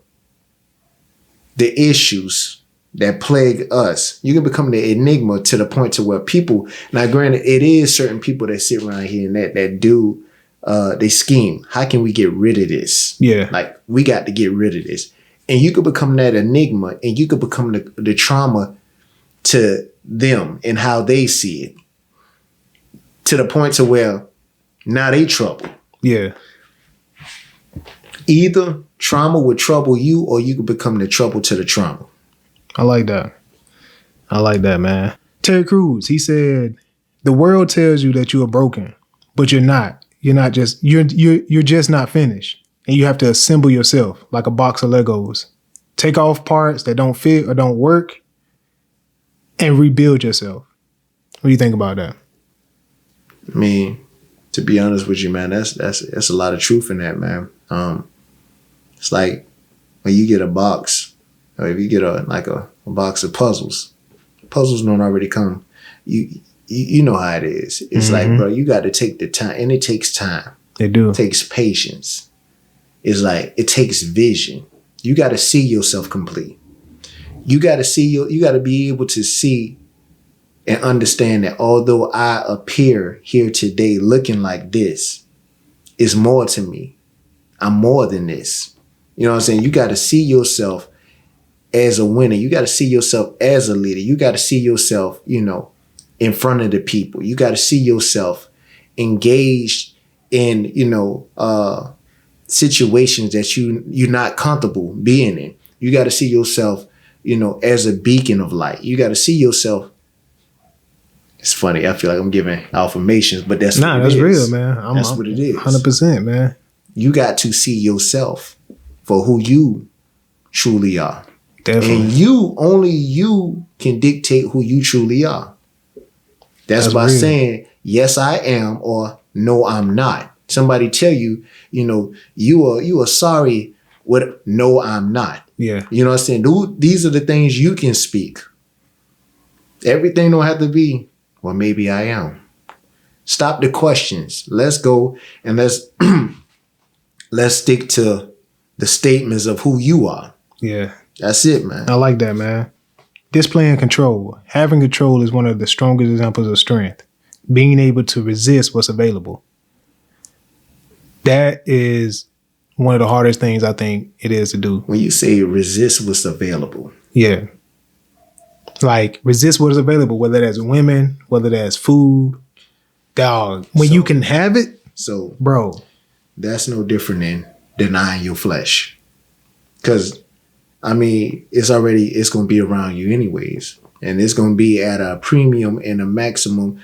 the issues that plague us. You can become the enigma to the point to where people, now granted, it is certain people that sit around here and that do, they scheme. How can we get rid of this? Yeah. Like, we got to get rid of this. And you could become that enigma and you could become the trauma to them and how they see it. To the point to where now they trouble. Yeah. Either trauma would trouble you or you could become the trouble to the trauma. I like that. I like that, man. Terry Crews, he said, the world tells you that you are broken, but you're not. You're just not finished. And you have to assemble yourself like a box of Legos. Take off parts that don't fit or don't work and rebuild yourself. What do you think about that? I mean, to be honest with you, man, that's a lot of truth in that, man. It's like when you get a box, or if you get a box of puzzles don't already come. You know how it is. It's like, bro, you got to take the time, and it takes time. They do. It takes patience. It's like it takes vision. You got to see yourself complete. You got to be able to see and understand that although I appear here today looking like this, it's more to me. I'm more than this. You know what I'm saying? You got to see yourself as a winner. You got to see yourself as a leader. You got to see yourself, in front of the people. You got to see yourself engaged in, situations that you're not comfortable being in. You got to see yourself, as a beacon of light. You got to see yourself. It's funny. I feel like I'm giving affirmations, but that's real, man. That's what it is. 100%, man. You got to see yourself for who you truly are. Definitely. And only you can dictate who you truly are. That's by real. Saying, yes, I am, or no, I'm not. Somebody tell you, you are sorry with no, I'm not. Yeah. You know what I'm saying? Dude, these are the things you can speak. Everything don't have to be, well, maybe I am. Stop the questions. Let's go and let's stick to the statements of who you are. Yeah. That's it, man. I like that, man. Displaying control. Having control is one of the strongest examples of strength. Being able to resist what's available. That is one of the hardest things I think it is to do. When you say resist what's available. Yeah. Like resist what is available, whether that's women, whether that's food. Dog. When you can have it, bro. That's no different than denying your flesh. Because it's going to be around you anyways. And it's going to be at a premium and a maximum.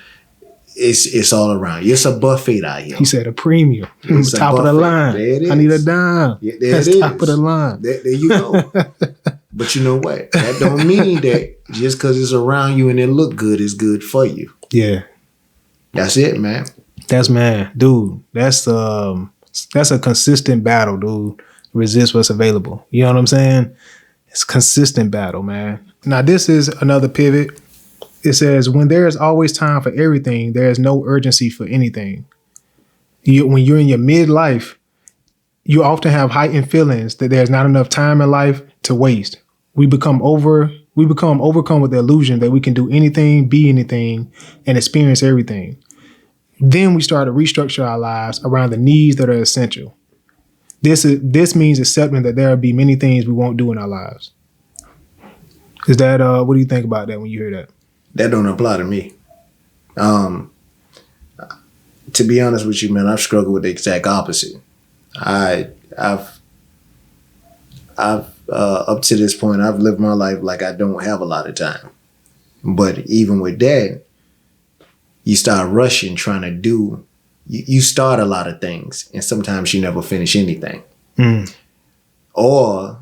It's all around you. It's a buffet out here. He said a premium. It's top of the line. There it is. I need a dime. Yeah, there That's it is. Top of the line. There you go. But you know what? That don't mean that just because it's around you and it look good, it's good for you. Yeah. That's it, man. That's dude. That's a consistent battle, dude. Resist what's available. You know what I'm saying? It's a consistent battle, man. Now this is another pivot. It says, when there is always time for everything, there is no urgency for anything. When you're in your midlife, you often have heightened feelings that there's not enough time in life to waste. We become overcome with the illusion that we can do anything, be anything, and experience everything. Then we start to restructure our lives around the needs that are essential. This means accepting that there will be many things we won't do in our lives. Is that what do you think about that when you hear that? That don't apply to me. To be honest with you, man, I've struggled with the exact opposite. I've up to this point, I've lived my life like I don't have a lot of time. But even with that, you start rushing, trying to do. You start a lot of things, and sometimes you never finish anything. Or,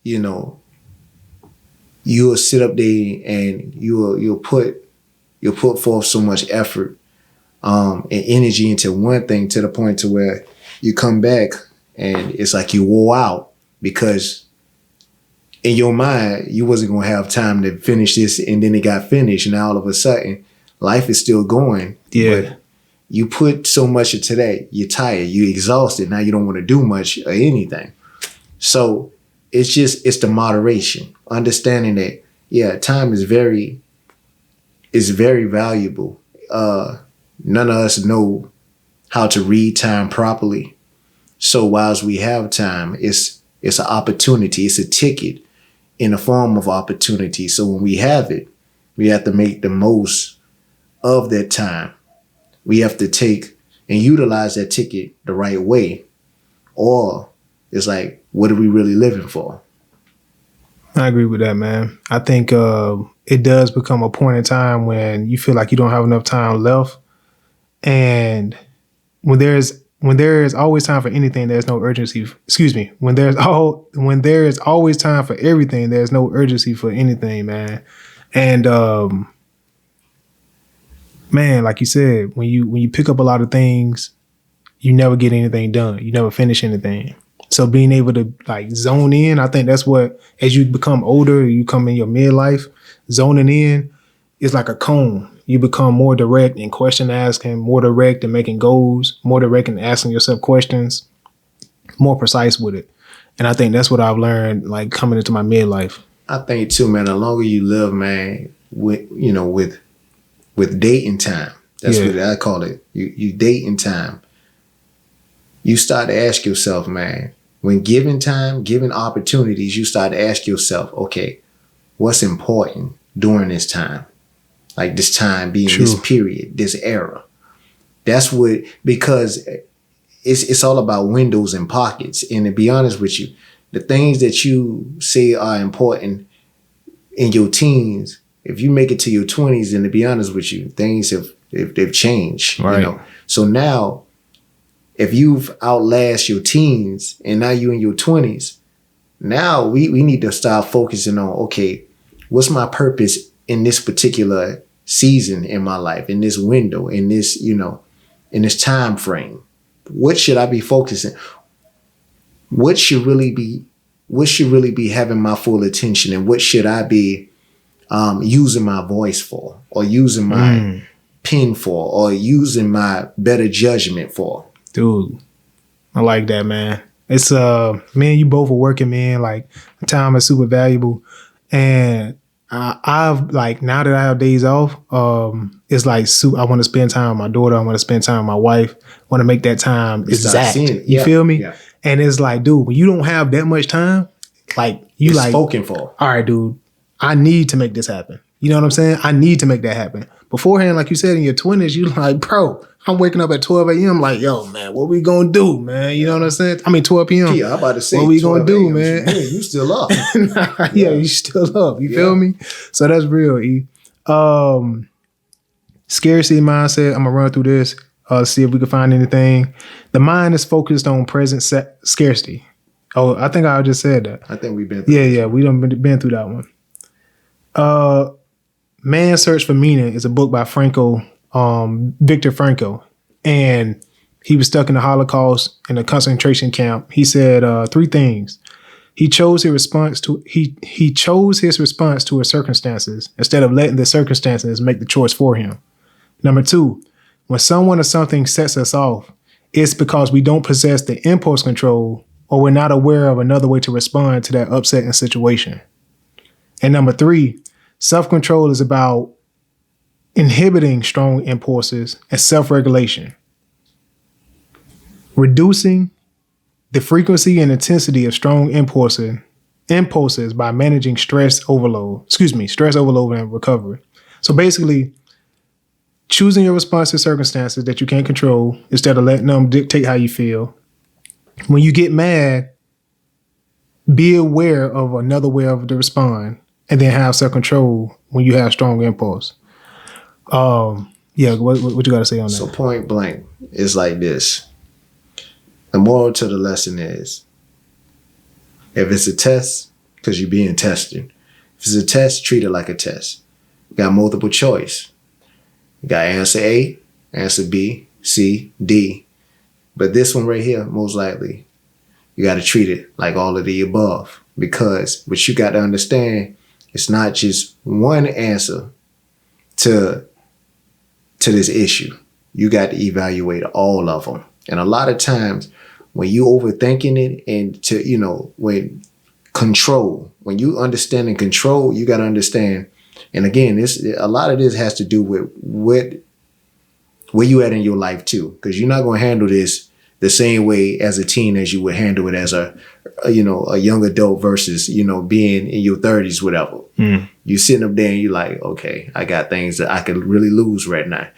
you'll sit up there and you'll put forth so much effort and energy into one thing to the point to where you come back and it's like you wore out because in your mind you wasn't gonna have time to finish this, and then it got finished, and now all of a sudden life is still going. Yeah. But you put so much into that, you're tired, you're exhausted, now you don't want to do much or anything. So it's the moderation, understanding that, time is very valuable. None of us know how to read time properly. So whilst we have time, it's an opportunity, it's a ticket in the form of opportunity. So when we have it, we have to make the most of that time. We have to take and utilize that ticket the right way. Or it's like, what are we really living for? I agree with that, man. I think it does become a point in time when you feel like you don't have enough time left, and when there is always time for anything, there's no urgency. Excuse me. When there is always time for everything, there's no urgency for anything, man. And man, like you said, when you pick up a lot of things, you never get anything done. You never finish anything. So being able to like zone in, I think that's what, as you become older, you come in your midlife, zoning in is like a cone. You become more direct in question asking, more direct in making goals, more direct in asking yourself questions, more precise with it. And I think that's what I've learned like coming into my midlife. I think too, man, the longer you live, man, with dating time, that's what I call it. You dating time. You start to ask yourself, man, when given time, given opportunities, you start to ask yourself, okay, what's important during this time? Like this time being this period, this era. That's what, because it's all about windows and pockets. And to be honest with you, the things that you say are important in your teens, if you make it to your 20s, then to be honest with you, things they've changed. Right. You know? So now, if you've outlasted your teens and now you in your 20s, now we need to start focusing on, okay, what's my purpose in this particular season in my life, in this window, in this, in this time frame? What should I be focusing? What should really be having my full attention, and what should I be using my voice for, or using my pen for, or using my better judgment for? Dude, I like that, man. It's man, you both are working, man. Like, time is super valuable, and I've like, now that I have days off, it's like I want to spend time with my daughter. I want to spend time with my wife. I want to make that time exact. You feel me? Yeah. And it's like, dude, when you don't have that much time, like it's spoken for. All right, dude, I need to make this happen. You know what I'm saying? I need to make that happen. Beforehand, like you said, in your 20s, you like, bro, I'm waking up at 12 a.m. like, yo, man, what we gonna do, man? You know what I'm saying? I mean, 12 p.m. Yeah, I'm about to say, what we gonna do, man? You still up. Yeah, you still up. You feel me? So that's real, E. Scarcity mindset. I'm gonna run through this, see if we can find anything. The mind is focused on present scarcity. Oh, I think I just said that. I think we've been through Yeah, we done been through that one. Man's Search for Meaning is a book by Viktor Frankl, and he was stuck in the Holocaust in a concentration camp. He said 3 things. He chose his response to his circumstances instead of letting the circumstances make the choice for him. Number 2, when someone or something sets us off, it's because we don't possess the impulse control, or we're not aware of another way to respond to that upsetting situation. And number 3, self-control is about inhibiting strong impulses and self-regulation, reducing the frequency and intensity of strong impulses by managing stress overload and recovery. So basically, choosing your response to circumstances that you can't control instead of letting them dictate how you feel. When you get mad, be aware of another way to respond, and then have self-control when you have strong impulse. What you got to say on that? So point blank, it's like this. The moral to the lesson is, if it's a test, because you're being tested. If it's a test, treat it like a test. You got multiple choice. You got answer A, answer B, C, D. But this one right here, most likely, you got to treat it like all of the above. Because what you got to understand, it's not just one answer to this issue. You got to evaluate all of them. And a lot of times when you overthinking it, and when you understand and control, you got to understand. And again, a lot of this has to do with where you at in your life too, because you're not going to handle this the same way as a teen as you would handle it as a young adult versus, being in your 30s, whatever. You sitting up there and you're like, okay, I got things that I could really lose right now.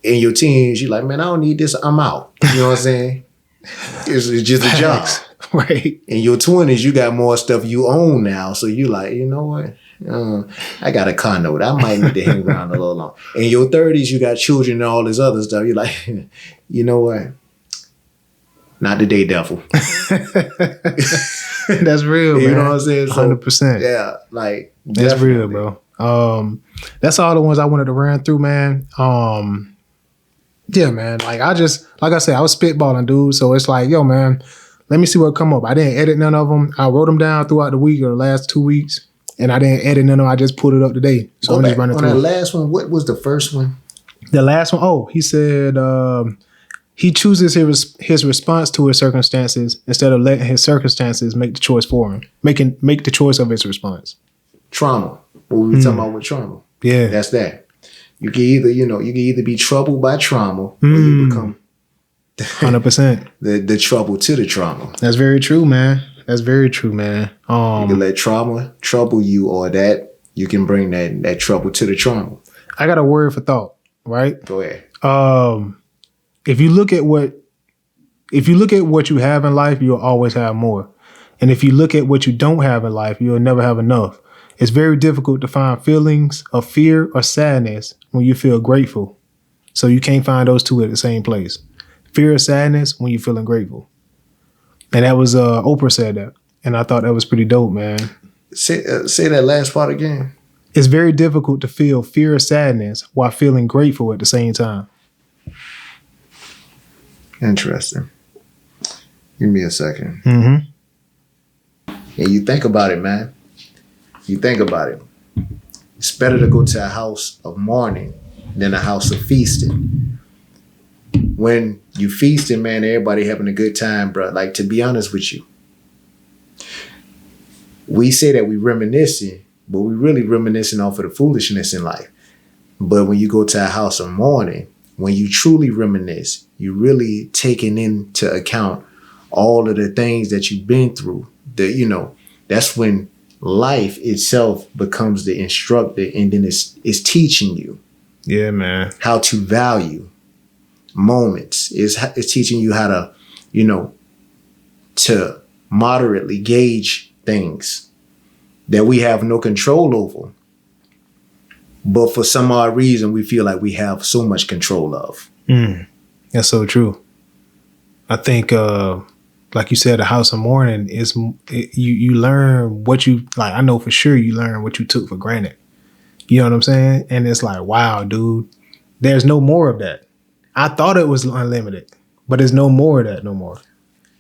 In your teens, you're like, man, I don't need this. I'm out. You know what I'm saying? It's just a job. Right. In your 20s, you got more stuff you own now. So you like, you know what? I got a car note. I might need to hang around a little long. In your 30s, you got children and all this other stuff. You're like, you know what? Not today, devil. That's real, man. You know what I'm saying? So, 100%. yeah, like That's definitely. real, bro. That's all the ones I wanted to run through, man. Yeah, man. Like I said, I was spitballing, dude. So it's like, yo, man, let me see what come up. I didn't edit none of them. I wrote them down throughout the week or the last 2 weeks, and I didn't edit none of them. I just put it up today. So Go I'm back just running on through that it. last one. What was the first one? The last one, he said he chooses his response to his circumstances instead of letting his circumstances make the choice for him. Make the choice of his response. Trauma. What we were talking about with trauma. Yeah. That's that. You can either be troubled by trauma or you become 100%. the trouble to the trauma. That's very true, man. That's very true, man. You can let trauma trouble you, or that you can bring that trouble to the trauma. I got a word for thought, right? Go ahead. If you look at what you have in life, you'll always have more. And if you look at what you don't have in life, you'll never have enough. It's very difficult to find feelings of fear or sadness when you feel grateful. So you can't find those two at the same place. Fear or sadness when you're feeling grateful. And that was Oprah said that. And I thought that was pretty dope, man. Say that last part again. It's very difficult to feel fear or sadness while feeling grateful at the same time. Interesting. Give me a second. Mm-hmm. And you think about it, man. You think about it. It's better to go to a house of mourning than a house of feasting. When you feasting, man, everybody having a good time, bro. Like, to be honest with you, we say that we reminiscing, but we really reminiscing off of the foolishness in life. But when you go to a house of mourning, when you truly reminisce, you really taking into account all of the things that you've been through. That's when life itself becomes the instructor, and then it's teaching you. Yeah, man. How to value moments. It's teaching you how to, to moderately gauge things that we have no control over. But for some odd reason, we feel like we have so much control of. That's so true. I think, like you said, a house of mourning is you learn what you like. I know for sure you learn what you took for granted. You know what I'm saying? And it's like, wow, dude, there's no more of that. I thought it was unlimited, but there's no more of that no more.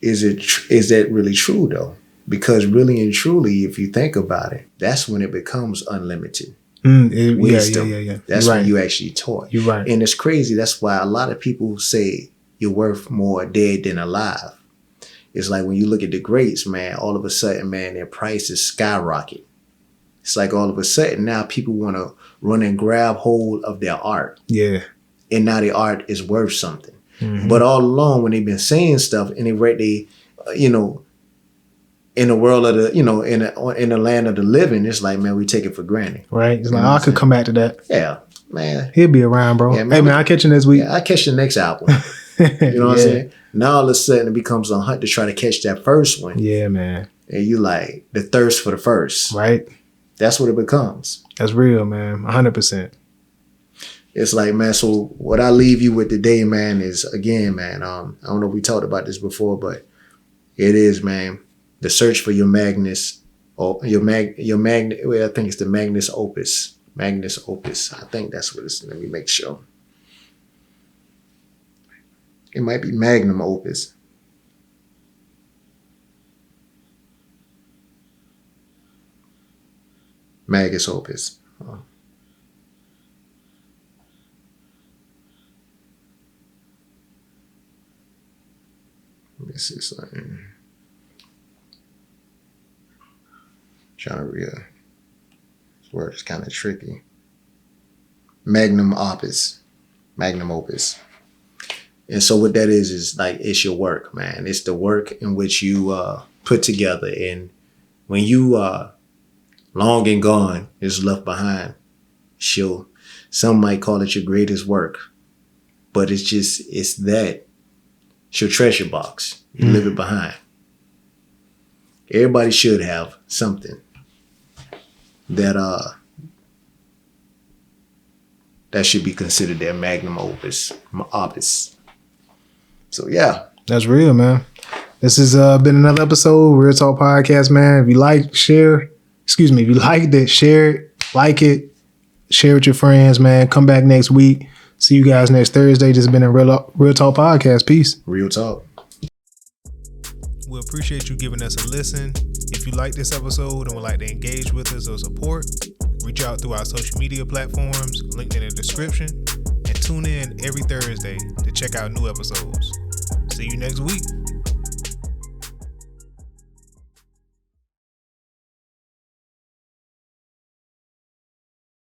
Is that really true though? Because really and truly, if you think about it, that's when it becomes unlimited. Wisdom. Yeah. That's when you actually taught. You're right. And it's crazy. That's why a lot of people say you're worth more dead than alive. It's like when you look at the greats, man, all of a sudden, man, their prices skyrocket. It's like all of a sudden now people want to run and grab hold of their art. Yeah. And now their art is worth something. Mm-hmm. But all along when they've been saying stuff and in the world of the, in the land of the living, it's like, man, we take it for granted. Right. It's like, I could come back to that. Yeah, man. He'll be around, bro. Yeah, man. Hey, man, I'll catch you next week. Yeah, I'll catch the next album. You know what I'm saying? Now all of a sudden it becomes a hunt to try to catch that first one. Yeah, man. And you like the thirst for the first. Right. That's what it becomes. That's real, man. 100%. It's like, man, so what I leave you with today, man, is, again, man, I don't know if we talked about this before, but it is, man, the search for your Magnus, or I think it's the Magnus Opus. Magnus Opus. I think that's what it's, let me make sure. It might be Magnum Opus. Magnus Opus. Let me see something. Trying to read. This word is kind of tricky. Magnum Opus. Magnum Opus. And so what that is like, it's your work, man. It's the work in which you put together. And when you are long and gone, is left behind, some might call it your greatest work. But it's your treasure box. You leave it behind. Everybody should have something that should be considered their magnum opus. So yeah. That's real, man. This has been another episode of Real Talk Podcast, man. If you liked it, share it, like it, share with your friends, man. Come back next week. See you guys next Thursday. This has been a Real Talk Podcast. Peace. Real talk. We appreciate you giving us a listen. If you like this episode and would like to engage with us or support, reach out through our social media platforms, linked in the description, and tune in every Thursday to check out new episodes. See you next week.